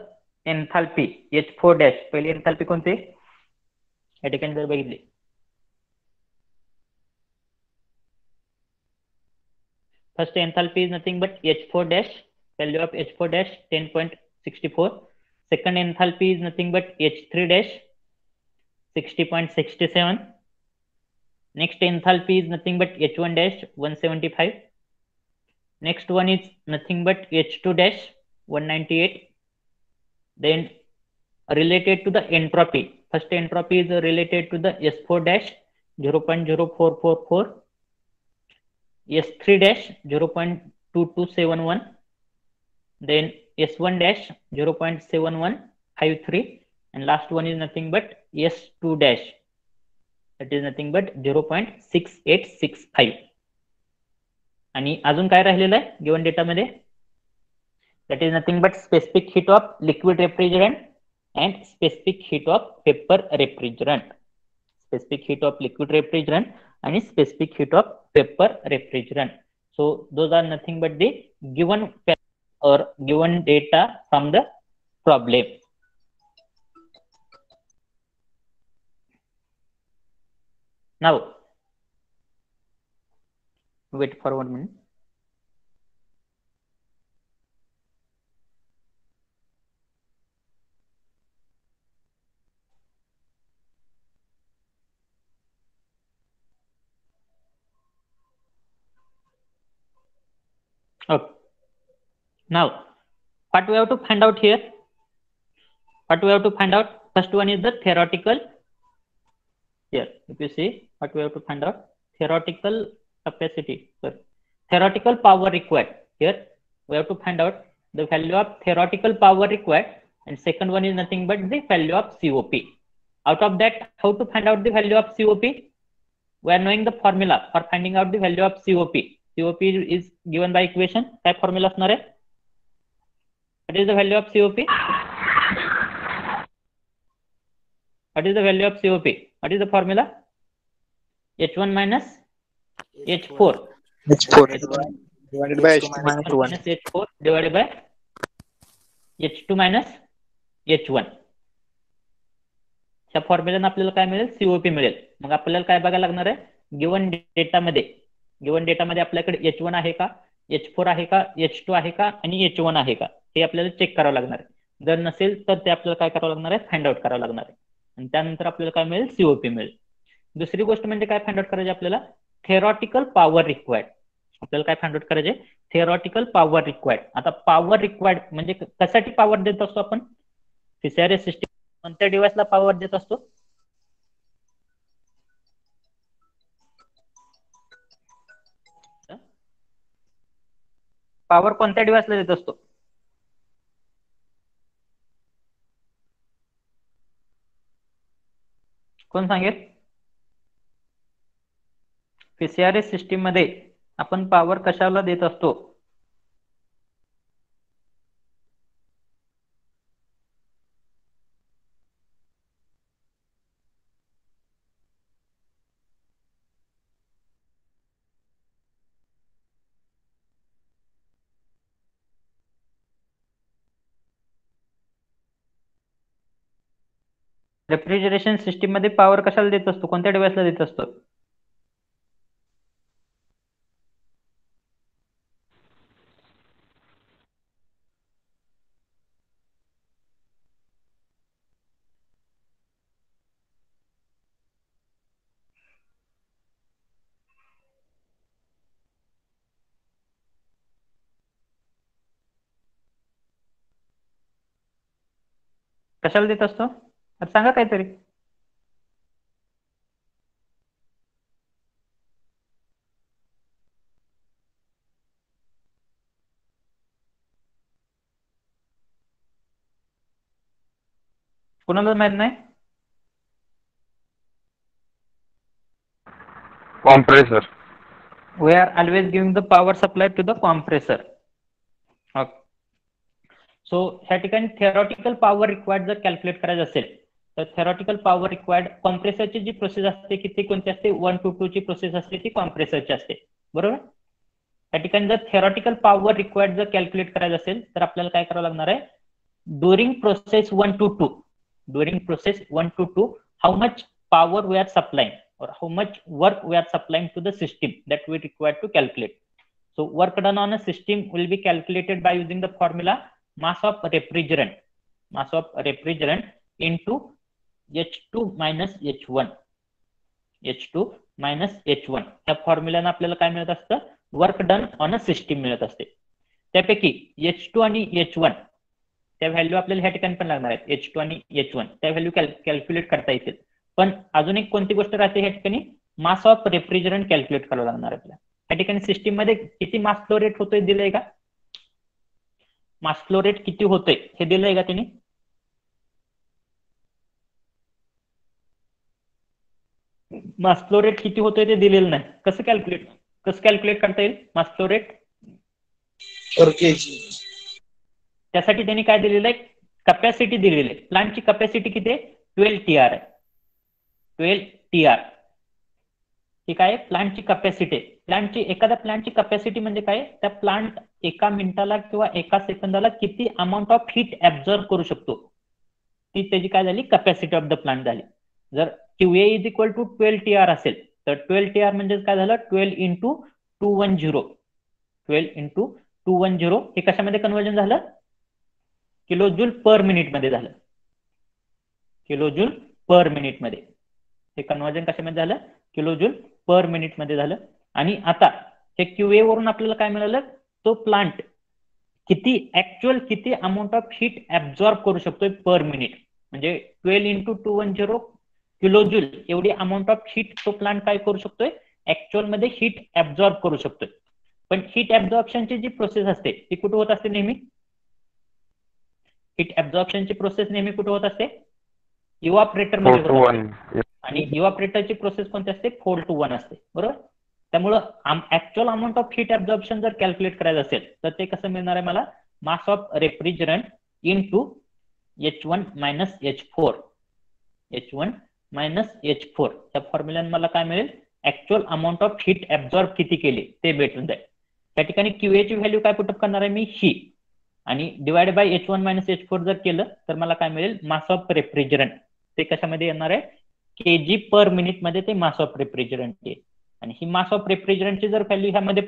enthalpy H4 dash, पहिली enthalpy कोणती या ठिकाणी जर बघितली, first enthalpy is nothing but H4 dash, value of H4 dash 10.64. Second enthalpy is nothing but H3 dash 60.67. Next enthalpy is nothing but H1 dash 175. Next one is nothing but H2 dash 198. Then related to the entropy, first entropy is related to the S4 dash 0.0444, S3 dash 0.2271, then S1 dash 0.7153, and last one is nothing but S2 dash, that is nothing but 0.6865. आणि अजून काय राहिलेलं आहे given data मध्ये, that is nothing but specific heat of liquid refrigerant and specific heat of vapor refrigerant. Specific heat of liquid refrigerant and specific heat of vapor refrigerant. So those are nothing but the given or given data from the problem. Now wait for 1 minute. Okay. Now what we have to find out here, what we have to find out, first one is the theoretical. Here if you see, what we have to find out, theoretical capacity, sorry, theoretical power required. Here we have to find out the value of theoretical power required, and second one is nothing but the value of COP. Out of that, how to find out the value of COP? We are knowing the formula for finding out the value of COP. COP is given by equation. काय formula असणार आहे? What is the value of COP? What is the value of COP? What is the formula? H1 minus H4. H4 H1 divided by H2 minus H1. minus H4 divided by H2 minus H1. ह्या फॉर्म्युल्याने आपल्याला काय मिळेल, COP मिळेल. मग आपल्याला काय बघायला लागणार आहे, गिवन डेटामध्ये आपल्याकडे H1 आहे का, H4 आहे का, H2 आहे का आणि H1 आहे का, हे आपल्याला चेक करावं लागणार आहे. जर नसेल तर ते आपल्याला काय करावं लागणार आहे, फाइंड आउट करावं लागणार आहे. आणि त्यानंतर आपल्याला काय मिळेल, COP मिळेल. दुसरी गोष्ट म्हणजे काय फाइंड आउट करायचे आपल्याला, थेरॉटिकल पॉवर रिक्वायर्ड. आपल्याला काय फाइंड आउट करायचे, थेरॉटिकल पॉवर रिक्वायर्ड. आता पॉवर रिक्वायर्ड म्हणजे कशासाठी पॉवर देत असतो आपण, फिसारे सिस्टीम कोणत्या डिव्हाइसला पॉवर देत असतो, पॉवर कोणत्या डिव्हाइसला देत असतो, कोण सांगेल? पीसीआरएस सिस्टीम मध्ये आपण पॉवर कशाला देत असतो, रेफ्रिजरेशन सिस्टीम मध्ये पॉवर कशाला देत असतो, कोणत्या डिव्हाइसला देत असतो? कशाला देत असतो, आता सांगा काहीतरी. कोणाला माहित नाही? Compressor. We are always giving the power supply to the compressor. Okay. सो ह्या ठिकाणी थेरॉटिकल पॉवर रिक्वायर्ड जर कॅल्क्युलेट करायचं असेल तर थेरॉटिकल पॉवर रिक्वायर्ड कॉम्प्रेसरची जी प्रोसेस असते की ती कोणती असते 1 to 2 ची प्रोसेस असते ती कॉम्प्रेसरची असते बरोबर. या ठिकाणी जर थेरॉटिकल पॉवर रिक्वायर्ड जर कॅल्क्युलेट करायचं असेल तर आपल्याला काय करावं लागणार आहे during process 1 to 2 how much power we are supplying or how much work we are supplying to the system that we require to calculate. So work done on a system will be calculated by using the formula mass of refrigerant into H2 minus H1 या फॉर्म्युलाने आपल्याला काय मिळत असतं work done on a system मिळत असते. त्यापैकी H2 आणि H1 त्या व्हॅल्यू आपल्याला ह्या ठिकाणी पण लागणार आहेत. H2 आणि H1 त्या व्हॅल्यू कॅल्क्युलेट करता येतील. पण अजून एक कोणती गोष्ट राहते ह्या ठिकाणी मास ऑफ रेफ्रिजरंट कॅल्क्युलेट करावं लागणार आहे आपल्याला. या ठिकाणी सिस्टीम मध्ये किती मास फ्लो रेट होतोय दिलंय का मास फ्लो रेट किती होतोय हे दिलंय का त्यांनी मास फ्लो रेट किती होतोय ते दिलेलं नाही. कसं कॅल्क्युलेट करता येईल मास फ्लो रेट पर केजी. त्यासाठी त्यांनी काय दिलेलं आहे कॅपॅसिटी दिलेली आहे. प्लांटची कॅपॅसिटी किती आहे 12 TR आहे. 12 TR ही काय प्लांटची कॅपॅसिटी आहे. एखाद्या प्लांटची कॅपॅसिटी म्हणजे काय त्या प्लांट एका मिनिटाला किंवा एका सेकंदाला किती अमाऊंट ऑफ हीट ऍब्झॉर्ब करू शकतो ती त्याची काय झाली कॅपॅसिटी ऑफ द प्लांट झाली. जर QA is equal to 12 TR असेल तर 12 TR म्हणजे काय झालं 12 into 210 हे कशामध्ये कन्वर्जन झालं किलोजूल पर मिनिट मध्ये झालं. किलोजूल पर मिनिट मध्ये हे कन्वर्जन कशामध्ये झालं किलोजूल पर मिनिट मध्ये झालं. आणि आता हे QA वरून आपल्याला काय मिळालं तो प्लांट किती अमाऊंट ऑफ हीट ऍब्झॉर्ब करू शकतोय पर मिनिट म्हणजे 12 into 210 किलोजूल एवढी अमाऊंट ऑफ हीट तो प्लांट काय करू शकतोय ऍक्च्युअल मध्ये हीट ऍब्झॉर्ब करू शकतोय. पण हीट ऍब्झॉर्प्शनची जी प्रोसेस असते ती कुठे होत असते नेहमी हीट ऍब्झॉर्प्शनची प्रोसेस नेहमी कुठे होत असते इव्हापरेटर मध्ये होत असते. आणि इव्हापरेटरची प्रोसेस कोणती असते 4 to 1 असते बरोबर. त्यामुळं actual amount of heat absorption जर कॅल्क्युलेट करायचं असेल तर ते कसं मिळणार आहे मला मास of refrigerant into H1 minus H4 या फॉर्म्युल्याने मला काय मिळेल actual amount of heat absorb किती केली ते भेटून जाईल. त्या ठिकाणी QA ची व्हॅल्यू काय पुटअप करणार आहे मी ही आणि divide by H1 minus H4 जर केलं तर मला काय मिळेल मास ऑफ रेफ्रिजरंट ते कशामध्ये येणार आहे kg पर मिनिट मध्ये ते मास ऑफ रेफ्रिजरंट येईल. आणि ही मास ऑफ रेफ्रिजरंटची जर व्हॅल्यू ह्यामध्ये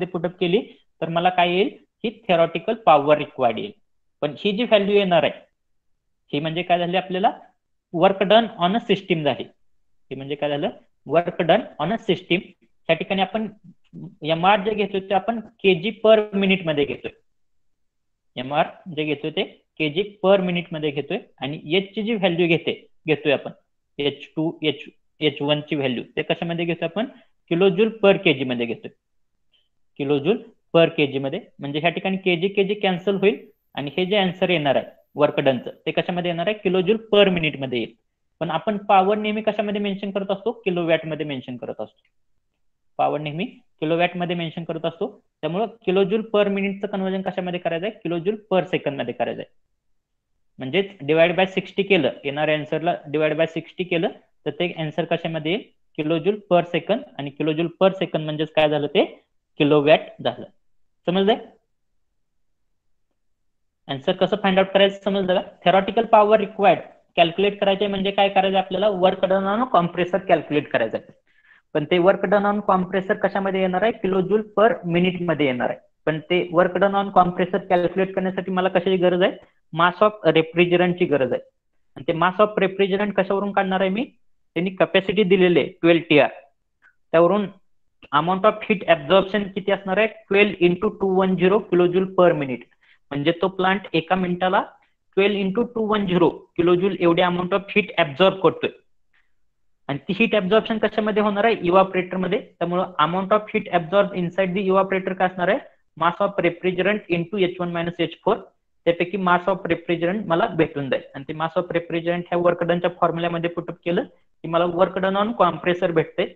पुटअप केली तर मला काय येईल ही थेरॉटिकल पॉवर रिक्वायर्ड येईल. पण ही जी व्हॅल्यू येणार आहे ही म्हणजे काय झाली आपल्याला work done on a system झाली. हे म्हणजे काय झालं work done on a system. त्या ठिकाणी आपण MR जे घेतोय ते आपण kg पर मिनिट मध्ये घेतोय. MR जे घेतोय ते kg पर मिनिट मध्ये घेतोय आणि H ची जी व्हॅल्यू घेतोय आपण H2 H1 ची व्हॅल्यू ते कशामध्ये घेतोय आपण किलोजूल पर केजी मध्ये घेतोय. किलोजूल पर केजी मध्ये म्हणजे ह्या ठिकाणी kg कॅन्सल होईल आणि हे जे आन्सर येणार आहे वर्क डनचं ते कशामध्ये येणार आहे किलोजूल पर मिनिट मध्ये येईल. पण आपण पॉवर नेहमी कशामध्ये मेन्शन करत असतो किलोवॅट मध्ये मेन्शन करत असतो. पॉवर नेहमी किलोवॅट मध्ये मेन्शन करत असतो. त्यामुळे किलोजूल पर मिनिटचं कन्वर्जन कशामध्ये करायचं आहे किलोजूल पर सेकंद मध्ये करायचं आहे. म्हणजेच डिवाइड बाय 60 केलं येणाऱ्या आन्सरला डिवाइड बाय 60 केलं तर ते आन्सर कशामध्ये येईल किलोजूल पर सेकंद आणि किलोजूल पर सेकंद म्हणजेच काय झालं ते किलोवॅट झालं. समजलंय आन्सर कसं फाइंड आउट करायचं समजलं का. थेरॉटिकल पॉवर रिक्वायर्ड कॅल्क्युलेट करायचे म्हणजे काय करायचं आपल्याला work done on compressor calculate करायचं आहे. पण ते वर्क डन ऑन कॉम्प्रेसर कशामध्ये येणार आहे किलोजूल पर मिनिट मध्ये येणार आहे. पण ते work done on compressor calculate करण्यासाठी मला कशाची गरज आहे मास ऑफ रेफ्रिजरंटची गरज आहे. आणि ते मास ऑफ रेफ्रिजरंट कशावरून काढणार आहे मी त्यांनी कॅपॅसिटी दिलेली आहे 12 TR त्यावरून अमाऊंट ऑफ हीट ऍब्झॉर्प्शन किती असणार आहे 12 into 210 किलोजूल पर मिनिट म्हणजे तो प्लांट एका मिनिटाला 12 into 210 किलोजूल एवढी अमाऊंट ऑफ हीट ऍब्झॉर्ब करतोय. आणि ती हीट ऍब्झॉर्प्शन कशामध्ये होणार आहे इव्हापरेटर मध्ये. त्यामुळे amount of heat absorb inside the evaporator काय असणार आहे mass of refrigerant into H1 minus H4 त्यापैकी मास ऑफ रेफ्रिजरंट मला भेटून जाईल. आणि ते मास ऑफ रेफ्रिजरंट ह्या वर्क डनच्या फॉर्म्युल्यामध्ये पुटअप केलं की मला वर्क डन ऑन कॉम्प्रेसर भेटते.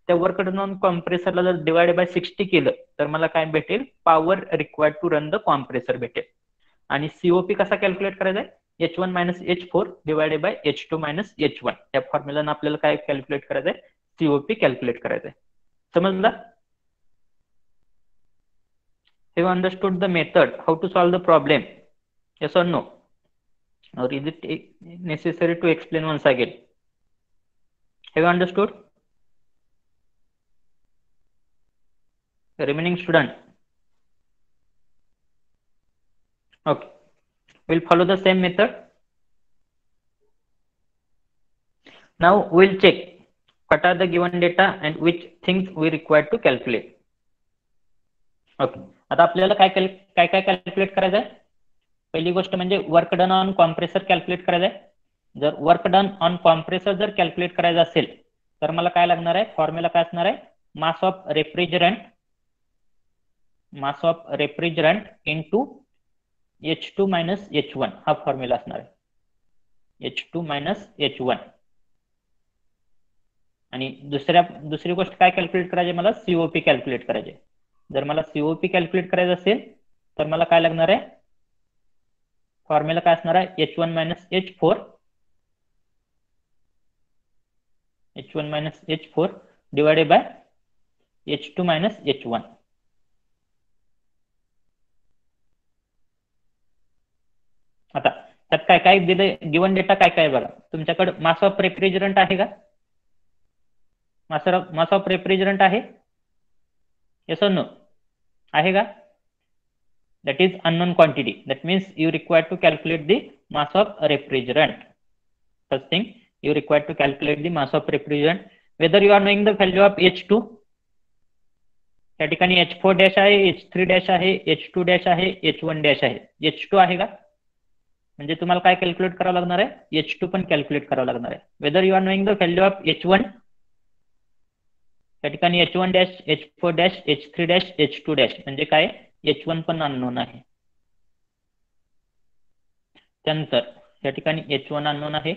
त्या वर्क डन ऑन कॉम्प्रेसरला जर डिवाइड बाय 60 केलं तर मला काय भेटेल, power required to run the compressor भेटेल. आणि सीओपी कसा कॅल्क्युलेट करायचा आहे, H1 minus H4 divided by H2 minus H1. या फॉर्म्युलानं आपल्याला काय कॅल्क्युलेट करायचं आहे, सीओपी कॅल्क्युलेट करायचं आहे. समजलं? Have you understood the method how to solve the problem? Yes or no? Or is it necessary to explain once again? Have you understood? The remaining student. Okay. We'll follow the same method. Now we'll check what are the given data and which things we require to calculate. Okay. आता आपल्याला काय calculate करायचं आहे. पहिली गोष्ट म्हणजे work done on compressor calculate करायचं आहे. जर वर्क डन ऑन कॉम्प्रेसर जर कॅल्क्युलेट करायचं असेल तर मला काय लागणार आहे, फॉर्म्युला काय असणार आहे, mass of refrigerant into H2 minus H1 हा फॉर्म्युला असणार आहे. H2 minus H1. आणि दुसरी गोष्ट काय कॅल्क्युलेट करायची, मला सीओपी कॅल्क्युलेट करायचे. जर मला सीओपी कॅल्क्युलेट करायचं असेल तर मला काय लागणार आहे, फॉर्म्युला काय असणार आहे, H1 minus H4 divided by H2 minus H1. आता त्यात काय काय दिलंय, गिवन डेटा काय काय बघा. तुमच्याकडे मास ऑफ रेफ्रिजरंट आहे का, मास ऑफ रेफ्रिजरंट आहे, येस और नो, आहे का? That is unknown quantity. That means you require to calculate the mass of refrigerant. First thing, you require to calculate the mass of refrigerant. Whether you are knowing the value of H2, त्या ठिकाणी H4 dash आहे, H3 dash आहे, H2 dash आहे, H1 dash आहे. H2 आहे का, म्हणजे तुम्हाला काय कॅल्क्युलेट करावं लागणार आहे, H2 पण कॅल्क्युलेट करावं लागणार आहे. Whether you are knowing the value of H1, त्या ठिकाणी H1 dash, H4 dash, H3 dash, H2 dash, म्हणजे काय, H1 पण अननोन आहे. त्यानंतर या ठिकाणी H1 अननोन आहे,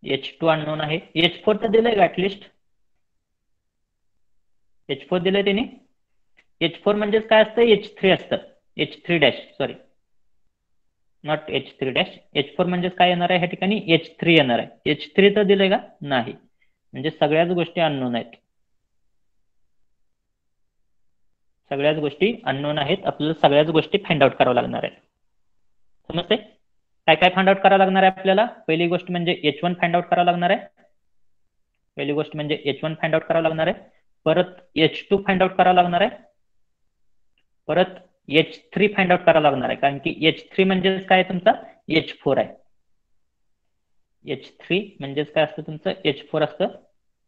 H2 अननोन आहे. H4 तर दिलंय का ऍटलिस्ट, H4 दिलंय त्याने. H4 म्हणजेच काय असतं, H3 असतं, H3 dash, sorry not H3 dash. H4 म्हणजेच काय येणार आहे, ह्या ठिकाणी H3 येणार आहे. H3 तर दिलंय का, नाही, म्हणजे सगळ्याच गोष्टी अननोन आहेत. सगळ्याच गोष्टी अननोन आहेत. आपल्याला सगळ्याच गोष्टी फाइंड आउट करावं लागणार आहे. समजते काय काय फाइंड आउट करावं लागणार आहे आपल्याला. पहिली गोष्ट म्हणजे H1 फाइंड आउट करावं लागणार आहे. फाइंड आउट करावं लागणार आहे. परत H2 फाइंड आउट करावं लागणार आहे. परत H3 फाइंड आउट करावं लागणार आहे, कारण की H3 म्हणजेच काय तुमचा H4 आहे. H3 म्हणजेच काय असतं तुमचं H4 असतं,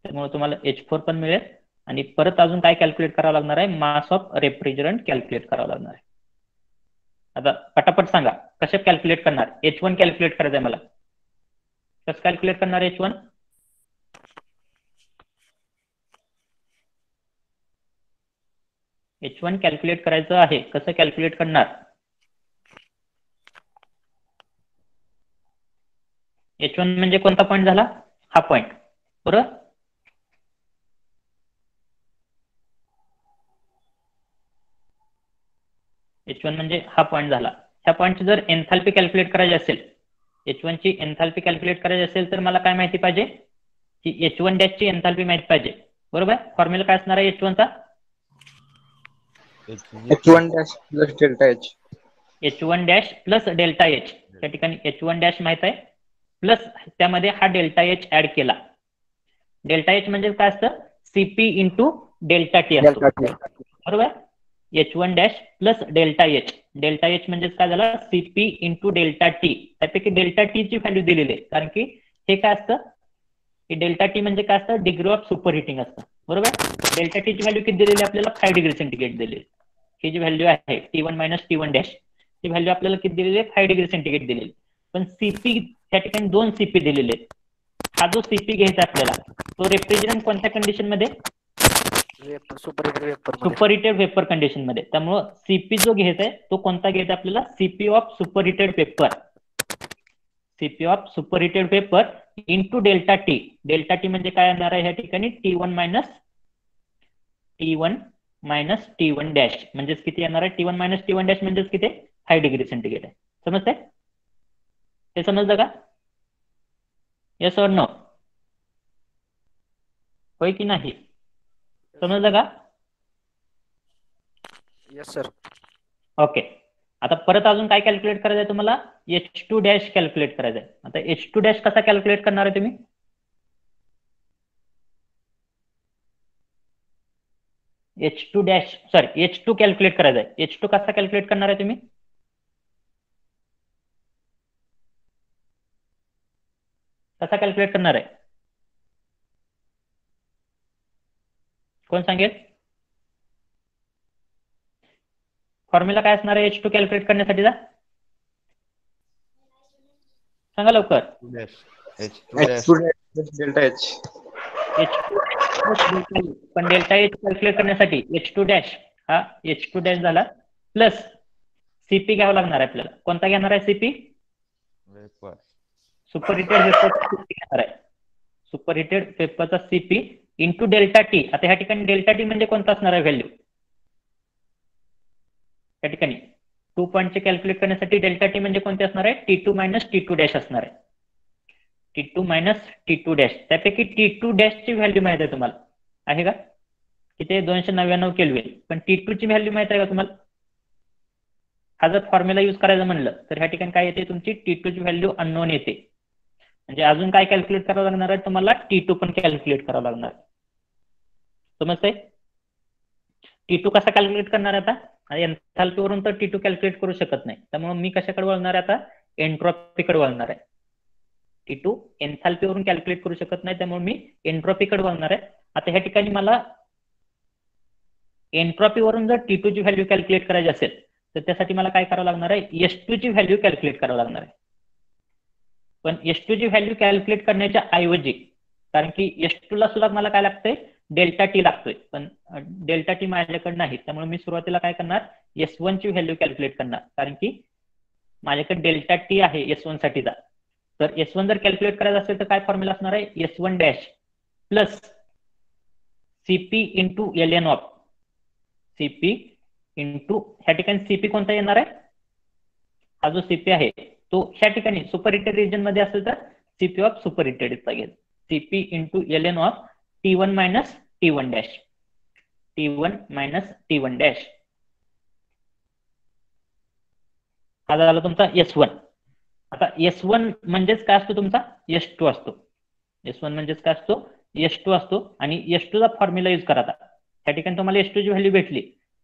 त्यामुळे तुम्हाला H4 पण मिळेल. आणि परत अजून काय कॅल्क्युलेट करावं लागणार आहे, मास ऑफ रेफ्रिजरंट कॅल्क्युलेट करावं लागणार आहे. आता पटापट सांगा कशा कॅल्क्युलेट करणार. H1 कॅल्क्युलेट करायचं आहे मला, कसं कॅल्क्युलेट करणार H1. H1 कॅल्क्युलेट करायचं आहे, कसं कॅल्क्युलेट करणार. H1 म्हणजे कोणता पॉईंट झाला, हा पॉईंट, बरोबर. H1 म्हणजे हा पॉईंट झाला. ह्या पॉईंटची जर एन्थाल्पी कॅल्क्युलेट करायची असेल, H1 ची एन्थाल्पी कॅल्क्युलेट करायची असेल तर मला काय माहिती पाहिजे, की H1 डॅश ची एन्थाल्पी माहिती पाहिजे, बरोबर. फॉर्म्युला काय असणार आहे H1 चा, H1 dash plus delta H. H1 dash plus delta H. त्या ठिकाणी H1 डॅश माहित आहे, प्लस त्यामध्ये हा डेल्टा H ऍड केला. डेल्टा H म्हणजे काय असतं, CP इंटू डेल्टा T असतो, बरोबर. H1 dash plus delta H. Delta H म्हणजे काय झालं, CP इंटू डेल्टा T. त्यापैकी डेल्टा T ची व्हॅल्यू दिलेली आहे, कारण की हे काय असतं, की डेल्टा T म्हणजे काय असतं, डिग्री ऑफ सुपर हिटिंग असतं, बरोबर. डेल्टा T ची व्हॅल्यू किती दिलेली आपल्याला, 5 डिग्री सेंटीग्रेड दिलेली. ही जी व्हॅल्यू आहे T1 मायनस T1 डॅश, ही व्हॅल्यू आपल्याला किती दिलेली आहे, 5 डिग्री सेंटीग्रेड दिलेली. पण CP त्या ठिकाणी 2 CP दिलेले आहेत. हा जो CP घ्यायचा आपल्याला, तो रेफ्रिजरंट कोणत्या कंडिशन मध्ये, सुपरहिटेड वेपर कंडिशन मध्ये. त्यामुळं CP जो घ्यायचा आहे तो कोणता घ्यायचा आपल्याला, CP of superheated vapour. CP of superheated vapour into delta T. Delta T म्हणजे काय येणार आहे ह्या ठिकाणी, T1 minus T1 minus T1 dash म्हणजेच किती येणार आहे? T1 मायनस T1 डॅश म्हणजेच किती? 5 डिग्री सेंटीग्रेड आहे. समजतंय? ते समजलं का? येस और नो? होय की नाही? समजलं का? Yes sir. ओके. आता परत अजून काय कॅल्क्युलेट करायचं आहे तुम्हाला? H2 डॅश कॅल्क्युलेट करायचं आहे. आता H2 डॅश कसा कॅल्क्युलेट करणार आहे तुम्ही? H2 dash sorry H2 calculate करायचं आहे. H2 कसा कॅल्क्युलेट करणार आहे तुम्ही? कसा कॅल्क्युलेट करणार आहे? कोण सांगेल? फॉर्म्युला काय असणार आहे H2 कॅल्क्युलेट करण्यासाठीचा? सांगा लवकर. H2 delta H. पण डेल्टा एच कॅल्क्युलेट करण्यासाठी H2 डॅश हा H2 डॅश झाला प्लस सीपी घ्यावा लागणार आहे आपल्याला. कोणता घेणार आहे सीपी? सुपरहिटेड वेपरचा सीपी घेणार आहे. सुपरहिटेड वेपरचा सीपी इंटू डेल्टा टी. आता ह्या ठिकाणी डेल्टा टी म्हणजे कोणता असणार आहे व्हॅल्यू? या ठिकाणी 2 पॉईंटचे कॅल्क्युलेट करण्यासाठी डेल्टा टी म्हणजे कोणते असणार आहे? T2 मायनस T2 डॅश असणार आहे. T2 minus T2 dash. त्यापैकी T2 डॅशची व्हॅल्यू माहित आहे तुम्हाला? आहे का? किती? 299 केल्विन. पण T2 ची व्हॅल्यू माहित आहे का तुम्हाला? हा जर फॉर्म्युला यूज करायचं म्हणलं तर ह्या ठिकाणी काय येते? तुमची T2 ची व्हॅल्यू अननोन येते. म्हणजे अजून काय कॅल्क्युलेट करावं लागणार आहे तुम्हाला? T2 पण कॅल्क्युलेट करावं लागणार. समजतंय? T2 कसा कॅल्क्युलेट करणार आता? एन्थाल्पी वरून तर T2 कॅल्क्युलेट करू शकत नाही. त्यामुळे मी कशाकडे वळणार आहे आता? एंट्रॉपीकडे वळणार आहे. T2 एन्थाल्पी वरून कॅल्क्युलेट करू शकत नाही, त्यामुळे मी एंट्रॉपीकडे वळणार आहे. आता ह्या ठिकाणी मला एंट्रॉपी वरून जर T2 ची व्हॅल्यू कॅल्क्युलेट करायची असेल तर त्यासाठी मला काय करावं लागणार आहे? S2 ची व्हॅल्यू कॅल्क्युलेट करावं लागणार आहे. पण S2 ची व्हॅल्यू कॅल्क्युलेट करण्याच्या ऐवजी, कारण की S2 ला सुद्धा मला काय लागतंय? डेल्टा टी लागतोय. पण डेल्टा टी माझ्याकडे नाही, त्यामुळे मी सुरुवातीला काय करणार? S1 ची व्हॅल्यू कॅल्क्युलेट करणार, कारण की माझ्याकडे डेल्टा टी आहे S1 साठीचा. तर S1 जर कॅल्क्युलेट करायचं असेल तर काय फॉर्म्युला असणार आहे? S1 dash plus CP into LN of CP into, ह्या ठिकाणी सीपी कोणता येणार आहे? हा जो सीपी आहे तो ह्या ठिकाणी सुपरहिटेड रिजन मध्ये असेल तर सीपी ऑफ सुपरहिटेड घेईल. CP into LN of T1 minus T1 dash. T1 minus T1 dash. हा झाला तुमचा S1. आता S1 म्हणजेच काय असतो तुमचा? S2 असतो. S1 म्हणजेच काय असतो? S2 असतो. आणि S2 चा फॉर्म्युला यूज करा. आता त्या ठिकाणी तुम्हाला S2 ची व्हॅल्यू भेटली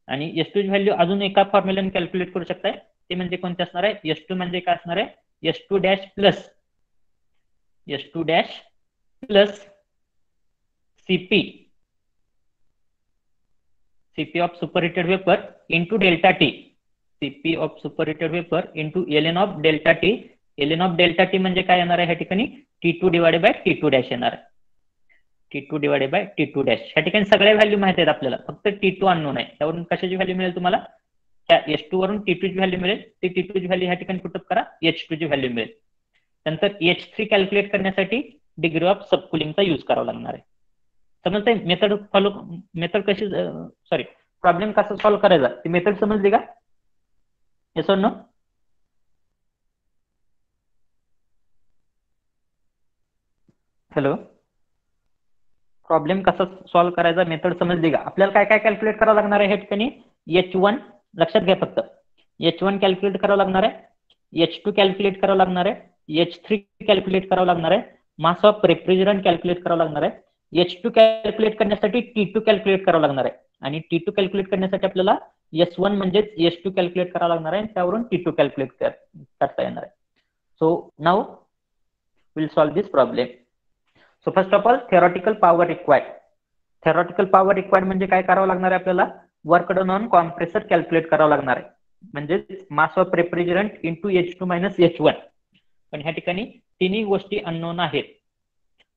आणि S2 ची व्हॅल्यू अजून एका फॉर्म्युल्याने कॅल्क्युलेट करू शकताय. ते म्हणजे कोणते असणार आहे? S2 म्हणजे काय असणार आहे? S2 dash plus CP of superheated vapour into delta T. CP of superheated vapour into LN of delta T. LN of delta T म्हणजे काय येणार आहे ह्या ठिकाणी? T2 divided by T2 dash येणार आहे. T2 divided by T2 dash. ह्या ठिकाणी सगळ्या व्हॅल्यू माहिती आहेत आपल्याला, फक्त T2 अननोन आहे. त्यावरून कशाची व्हॅल्यू मिळेल तुम्हाला? त्या S2 वरून T2 ची व्हॅल्यू मिळेल. ती T2 ची व्हॅल्यू ह्या ठिकाणी पुटअप करा, H2 ची व्हॅल्यू मिळेल. नंतर H3 कॅल्क्युलेट करण्यासाठी डिग्री ऑफ सबकुलिंगचा यूज करावा लागणार आहे. समजतंय? मेथड कशी सॉरी प्रॉब्लेम कसा सॉल्व्ह करायचा ती मेथड समजली का? येस और नो? हॅलो, प्रॉब्लेम कसा सॉल्व्ह करायचा मेथड समजली का? आपल्याला काय काय कॅल्क्युलेट करावं लागणार आहे ह्या ठिकाणी? H1 लक्षात घ्या फक्त. H1 कॅल्क्युलेट करावं लागणार आहे. H2 कॅल्क्युलेट करावं लागणार आहे. H3 कॅल्क्युलेट करावं लागणार आहे. मास ऑफ रेफ्रिजरंट कॅल्क्युलेट करावं लागणार आहे. H2 कॅल्क्युलेट करण्यासाठी T2 कॅल्क्युलेट करावं लागणार आहे. आणि T2 कॅल्क्युलेट करण्यासाठी आपल्याला S1 म्हणजेच S2 कॅल्क्युलेट करावं लागणार आहे. त्यावरून T2 कॅल्क्युलेट करता येणार आहे. So now will solve this problem. So first of all theoretical power required. Theoretical power required म्हणजे काय करावं लागणार आहे आपल्याला? Work done on compressor calculate करावं लागणार आहे. म्हणजे मास of refrigerant into H2 minus H1. पण ह्या ठिकाणी तिन्ही गोष्टी अननोन आहेत.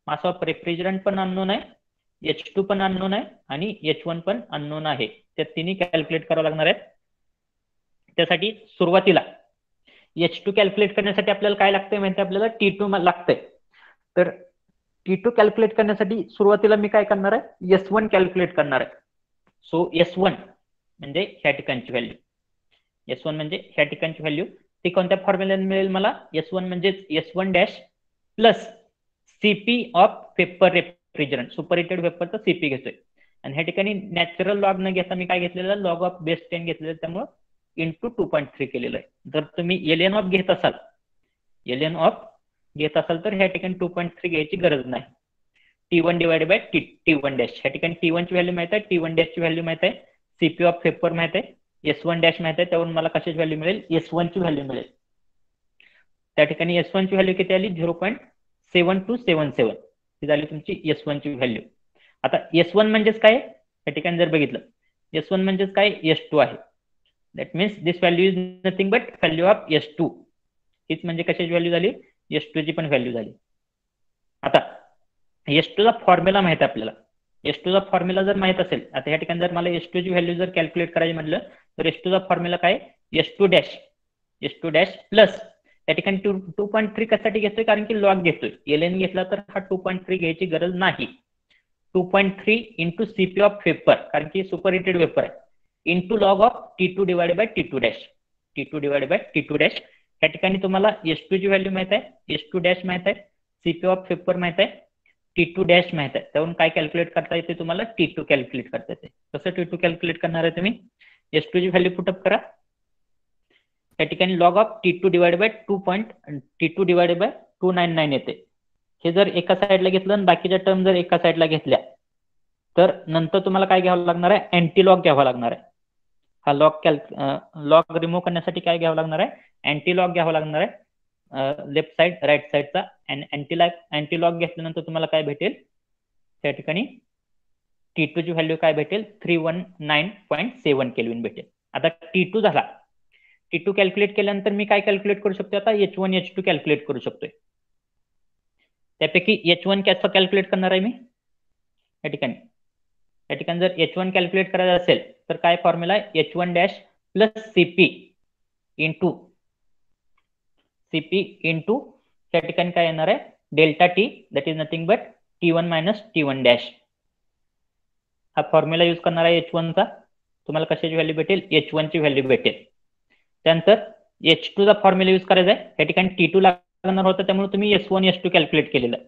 मास ऑफ रेफ्रिजरंट पण अननोन आहे, H2 पण अननोन आहे आणि H1 पण अननोन आहे. त्या तिन्ही कॅल्क्युलेट करावं लागणार आहेत. त्यासाठी सुरुवातीला H2 कॅल्क्युलेट करण्यासाठी आपल्याला काय लागतंय माहिती आहे? आपल्याला T2 लागतंय. तर T2 कॅल्क्युलेट करण्यासाठी सुरुवातीला मी काय करणार आहे? S1 कॅल्क्युलेट करणार आहे. सो S1 म्हणजे ह्या ठिकाणची व्हॅल्यू, S1 म्हणजे ह्या ठिकाणची व्हॅल्यू ती कोणत्या फॉर्म्युल्याने मिळेल मला? S1 म्हणजेच S1 dash plus CP of vapour refrigerant, superheated वेपरचा CP घेतोय. आणि ह्या ठिकाणी नॅचरल लॉग न घेता मी काय घेतलेलं, लॉग ऑफ बेस 10 घेतलेलं, त्यामुळे इंटू 2.3 केलेलं आहे. जर तुम्ही LN ऑफ घेत असाल, LN ऑफ घेत असाल तर ह्या ठिकाणी 2.3 घ्यायची गरज नाही. T1 divided by T1 dash, ह्या ठिकाणी T1 ची व्हॅल्यू माहित आहे, T1 डॅश ची व्हॅल्यू माहित आहे, CP ऑफ वेपर माहित आहे, S1 डॅश माहित आहे, त्यावरून मला कशाची व्हॅल्यू मिळेल? S1 ची व्हॅल्यू मिळेल. त्या ठिकाणी S1 ची व्हॅल्यू किती आली? 0.7277 ही झाली तुमची S1 ची व्हॅल्यू. आता S1 म्हणजेच काय? या ठिकाणी जर बघितलं, S1 म्हणजेच काय? S2 आहे. That means this value is nothing but value of S2. हीच म्हणजे कशाची व्हॅल्यू झाली? S2 ची पण व्हॅल्यू झाली. आता S2 चा फॉर्म्युला माहित आहे आपल्याला. S2 चा फॉर्म्युला जर माहित असेल, आता या ठिकाणी जर मला S2 ची व्हॅल्यू जर कॅल्क्युलेट करायची म्हटलं तर S2 चा फॉर्म्युला काय? S2 डॅश प्लस त्या ठिकाणी 2.3 कशासाठी घेतोय? कारण की लॉग घेतोय. LN घेतला तर हा 2.3 घ्यायची गरज नाही. 2.3 इंटू CP ऑफ वेपर, कारण की सुपरहिटेड वेपर आहे, into log of T2 divided by T2 dash, T2 divided by T2 dash. या ठिकाणी तुम्हाला S2 ची व्हॅल्यू माहित आहे, S2 डॅश माहित आहे, CP ऑफ वेपर माहित आहे, T2 डॅश माहित आहे. त्यावरून काय कॅल्क्युलेट करता येते तुम्हाला? T2 कॅल्क्युलेट करता येते. कसं T2 कॅल्क्युलेट करणार आहे तुम्ही? S2 ची व्हॅल्यू पुटअप करा. या ठिकाणी log of T2 divided by 299 येते. हे जर एका साईडला घेतलं आणि बाकीच्या टर्म जर एका साईडला घेतल्या तर नंतर तुम्हाला काय घ्यावं लागणार आहे? अँटी लॉग घ्यावा लागणार आहे. हा लॉग रिमूव्ह करण्यासाठी काय घ्यावं लागणार आहे? अँटी लॉग घ्यावा लागणार आहे, लेफ्ट साइड राईट साइडचा. आणि अँटी लॉग घेतल्यानंतर तुम्हाला काय भेटेल? त्या ठिकाणी T2 ची व्हॅल्यू काय भेटेल? 319.7 केल्विन भेटेल. आता T2 झाला. T2 कॅल्क्युलेट केल्यानंतर मी काय कॅल्क्युलेट करू शकतो? आता H1 H2 कॅल्क्युलेट करू शकतोय. त्यापैकी H1 कसं कॅल्क्युलेट करणार आहे मी? या ठिकाणी जर H1 कॅल्क्युलेट करायचं असेल तर काय फॉर्म्युला आहे? H1 dash plus CP into त्या ठिकाणी काय येणार आहे? Delta T, that is nothing but T1 minus T1 dash. हा फॉर्म्युला यूज करणार आहे H1 चा. तुम्हाला कशाची व्हॅल्यू भेटेल? H1 ची व्हॅल्यू भेटेल. त्यानंतर H2 चा फॉर्म्युला यूज करायचा आहे. या ठिकाणी T2 लागणार होता, त्यामुळे तुम्ही S1 S2 कॅल्क्युलेट केलेलं आहे.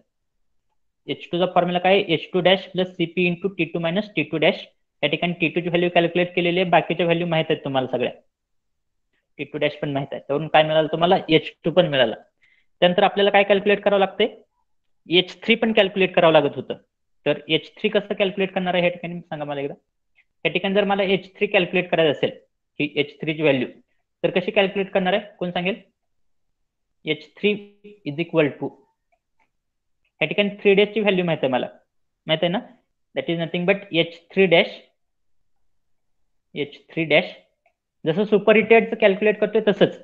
H2 चा फॉर्म्युला काय? H2 dash plus CP into T2 minus T2 dash. या ठिकाणी T2 ची व्हॅल्यू कॅल्क्युलेट केलेली आहे, बाकीच्या व्हॅल्यू माहित आहेत तुम्हाला सगळ्या. T2 डॅश पण माहित आहे, त्यावरून काय मिळालं तुम्हाला? H2 पण मिळालं. त्यानंतर आपल्याला काय कॅल्क्युलेट करावं लागते? H3 पण कॅल्क्युलेट करावं लागत होतं. तर H3 कसं कॅल्क्युलेट करणार आहे या ठिकाणी सांगा मला एकदा. या ठिकाणी जर मला H3 कॅल्क्युलेट करायचं असेल, ही H3 ची व्हॅल्यू, तर कशी कॅल्क्युलेट करणार आहे? कोण सांगेल? H3 इज इक्वल टू, या ठिकाणी 3 डॅश ची व्हॅल्यू माहित आहे मला, माहित आहे ना? That is nothing but H3 dash जसं सुपरहिटेडचं कॅल्क्युलेट करतोय तसंच.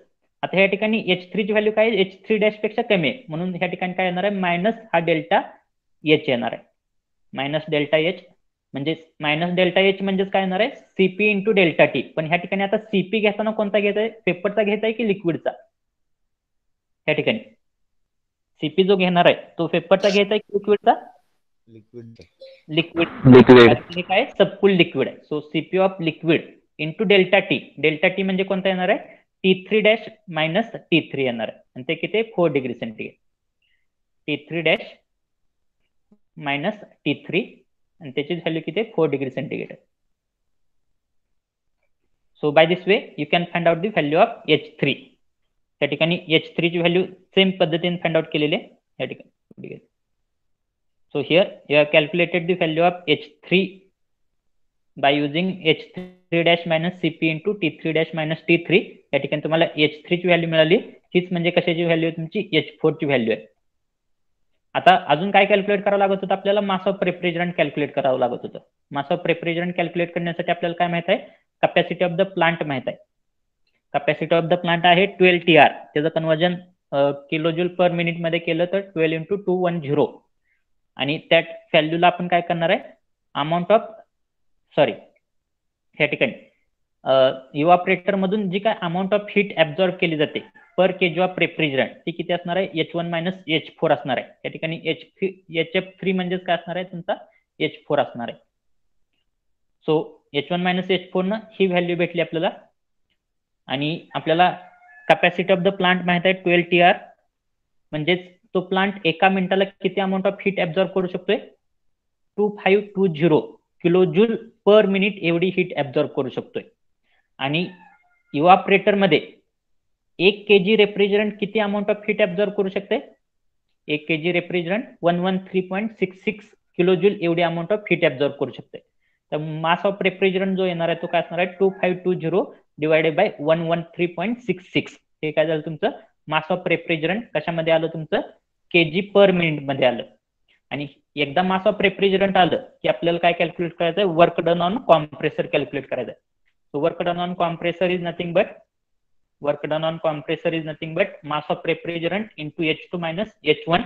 आता या ठिकाणी H3 ची व्हॅल्यू काय? H3 डॅश पेक्षा कमी आहे, म्हणून या ठिकाणी काय येणार आहे? मायनस हा डेल्टा H येणार आहे. मायनस डेल्टा H म्हणजे म्हणजेच काय येणार आहे? CP into delta T. पण ह्या ठिकाणी आता CP घेताना कोणता घेत आहे? पेपरचा घेत आहे की लिक्विडचा? या ठिकाणी CP जो घेणार आहे तो पेपरचा घेत आहे की लिक्विडचा? लिक्विड काय? सबकूल लिक्विड आहे. सो CP of liquid into delta T. Delta T म्हणजे कोणता येणार आहे? T3 डॅश मायनस T3 येणार आहे, आणि ते किती? 4 degree centigrade. T3 dash minus T3 आणि त्याची व्हॅल्यू किती? 4 degree centigrade. So by this way you can find out the value of H3. त्या ठिकाणी H3 ची व्हॅल्यू सेम पद्धतीने फाइंड आउट केलेली आहे या ठिकाणी. So here you have calculated the value of H3 by using H3 dash minus CP into T3 dash minus T3. या ठिकाणी तुम्हाला H3 ची व्हॅल्यू मिळाली. हीच म्हणजे कशाची व्हॅल्यू आहे? तुमची H4 ची व्हॅल्यू आहे. आता अजून काय कॅल्क्युलेट करावं लागत होतं? आपल्याला मास ऑफ रेफ्रिजरंट कॅल्क्युलेट करावं लागत होतं. मास ऑफ रेफ्रिजरंट कॅल्क्युलेट करण्यासाठी आपल्याला काय माहित आहे? कॅपॅसिटी ऑफ द प्लांट माहित आहे. कॅपॅसिटी ऑफ द प्लांट आहे 12 TR. त्याचं कन्वर्जन किलोजूल पर मिनिट मध्ये केलं तर 12 इंटू 210. आणि त्या व्हॅल्यूला आपण काय करणार आहे? अमाऊंट ऑफ या ठिकाणी इव्हॅपोरेटर मधून जी काय अमाऊंट ऑफ हीट ऍब्झॉर्ब केली जाते पर केजी ऑफ रेफ्रिजरंट, ती किती असणार आहे? H1 मायनस H4 असणार आहे. या ठिकाणी HF3 म्हणजेच काय असणार आहे? तुमचा H4 असणार आहे. सो H1 मायनस H4 न ही व्हॅल्यू भेटली आपल्याला. आणि आपल्याला कॅपॅसिटी ऑफ द प्लांट माहित आहे 12 TR, म्हणजेच तो प्लांट एका मिनिटाला किती अमाऊंट ऑफ हीट ऍब्झॉर्ब करू शकतोय? 2520 किलो जूल पर मिनिट एवढी हीट ऍब्झॉर्ब करू शकतोय. आणि इव्हापरेटर मध्ये 1 kg रेफ्रिजरंट किती अमाऊंट ऑफ हीट ऍब्झॉर्ब करू शकते? 1 kg रेफ्रिजरंट 113.66 किलो जूल एवढी अमाऊंट ऑफ हीट ऍब्झॉर्ब करू शकते. तर मास ऑफ रेफ्रिजरंट जो येणार आहे तो काय असणार आहे? 2520 डिवायडेड बाय 113.66. हे काय झालं तुमचं? मास ऑफ रेफ्रिजरंट कशामध्ये आलं तुमचं? kg पर मिनिट मध्ये आलं. आणि एकदा मास ऑफ रेफ्रिजरंट आलं की आपल्याला काय कॅल्क्युलेट करायचं आहे? Work done on compressor calculate करायचं आहे. So work done on compressor is nothing but mass of refrigerant into H2 minus H1.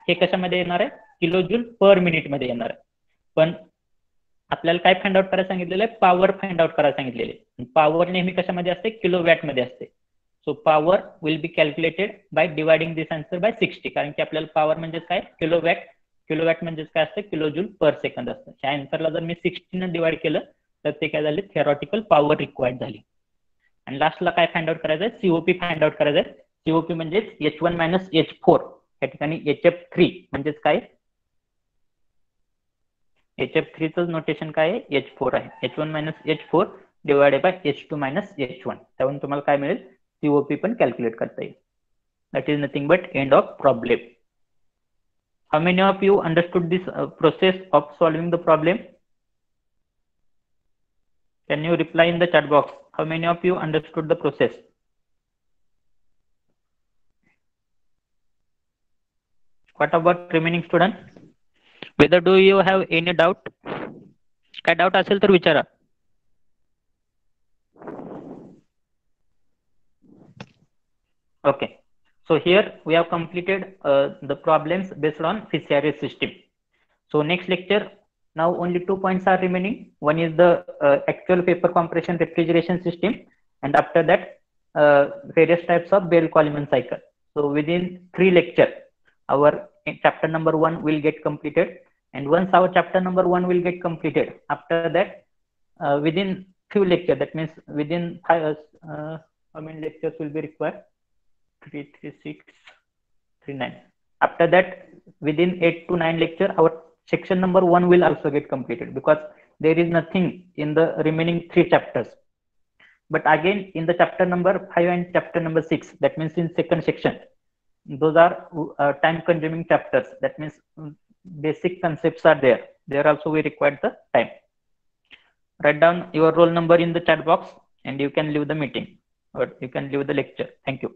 हे कशामध्ये येणार आहे? किलो जूल पर मिनिट मध्ये येणार आहे. पण आपल्याला काय फाइंड आउट करायला सांगितलेलं आहे? पॉवर फाइंड आउट करायला सांगितलेले. पॉवर नेहमी कशामध्ये असते? किलोवॅट मध्ये असते. So power will be calculated by dividing this answer by 60. कारण की आपल्याला पॉवर म्हणजे काय? किलोवॅट म्हणजे काय असतं? किलो जूल पर सेकंद असतं. ह्या आन्सरला जर मी 60 ने डिवाइड केलं तर ते काय झाले? थिअरॉटिकल पॉवर रिक्वायर्ड झाली. आणि लास्टला काय फाइंड आउट करायचं आहे? सीओपी फाइंड आउट करायचं आहे. सीओपी म्हणजेच H1 मायनस H4. या ठिकाणी HF3 म्हणजेच काय? HF3 चं नोटेशन काय आहे? H4 आहे. H1 minus H4 divided by H2 minus H1. त्यावरून तुम्हाला काय मिळेल? सीओपी पण कॅल्क्युलेट करता येईल. That is nothing but end of problem. How many of you understood this process of solving the problem? Can you reply in the chat box? How many of you understood the process? What about remaining students? Whether do you have any doubt? काय doubt असेल तर विचारा. Okay. So here we have completed the problems based on FISARIS system. So next lecture, now only 2 points are remaining. One is the actual vapor compression refrigeration system, and after that various types of Bell-Coleman cycle. So within 3 lecture, our chapter number 1 will get completed. And once our chapter number 1 will get completed, after that within few lecture, that means within how many lectures will be required? 3, 3, 6, 3, 9. After that, within 8 to 9 lecture, our section number 1 will also get completed, because there is nothing in the remaining 3 chapters. But again, in the chapter number 5 and chapter number 6, that means in second section, those are time consuming chapters. That means basic concepts are there. There also we require the time. Write down your roll number in the chat box and you can leave the meeting, or you can leave the lecture. Thank you.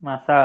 मासा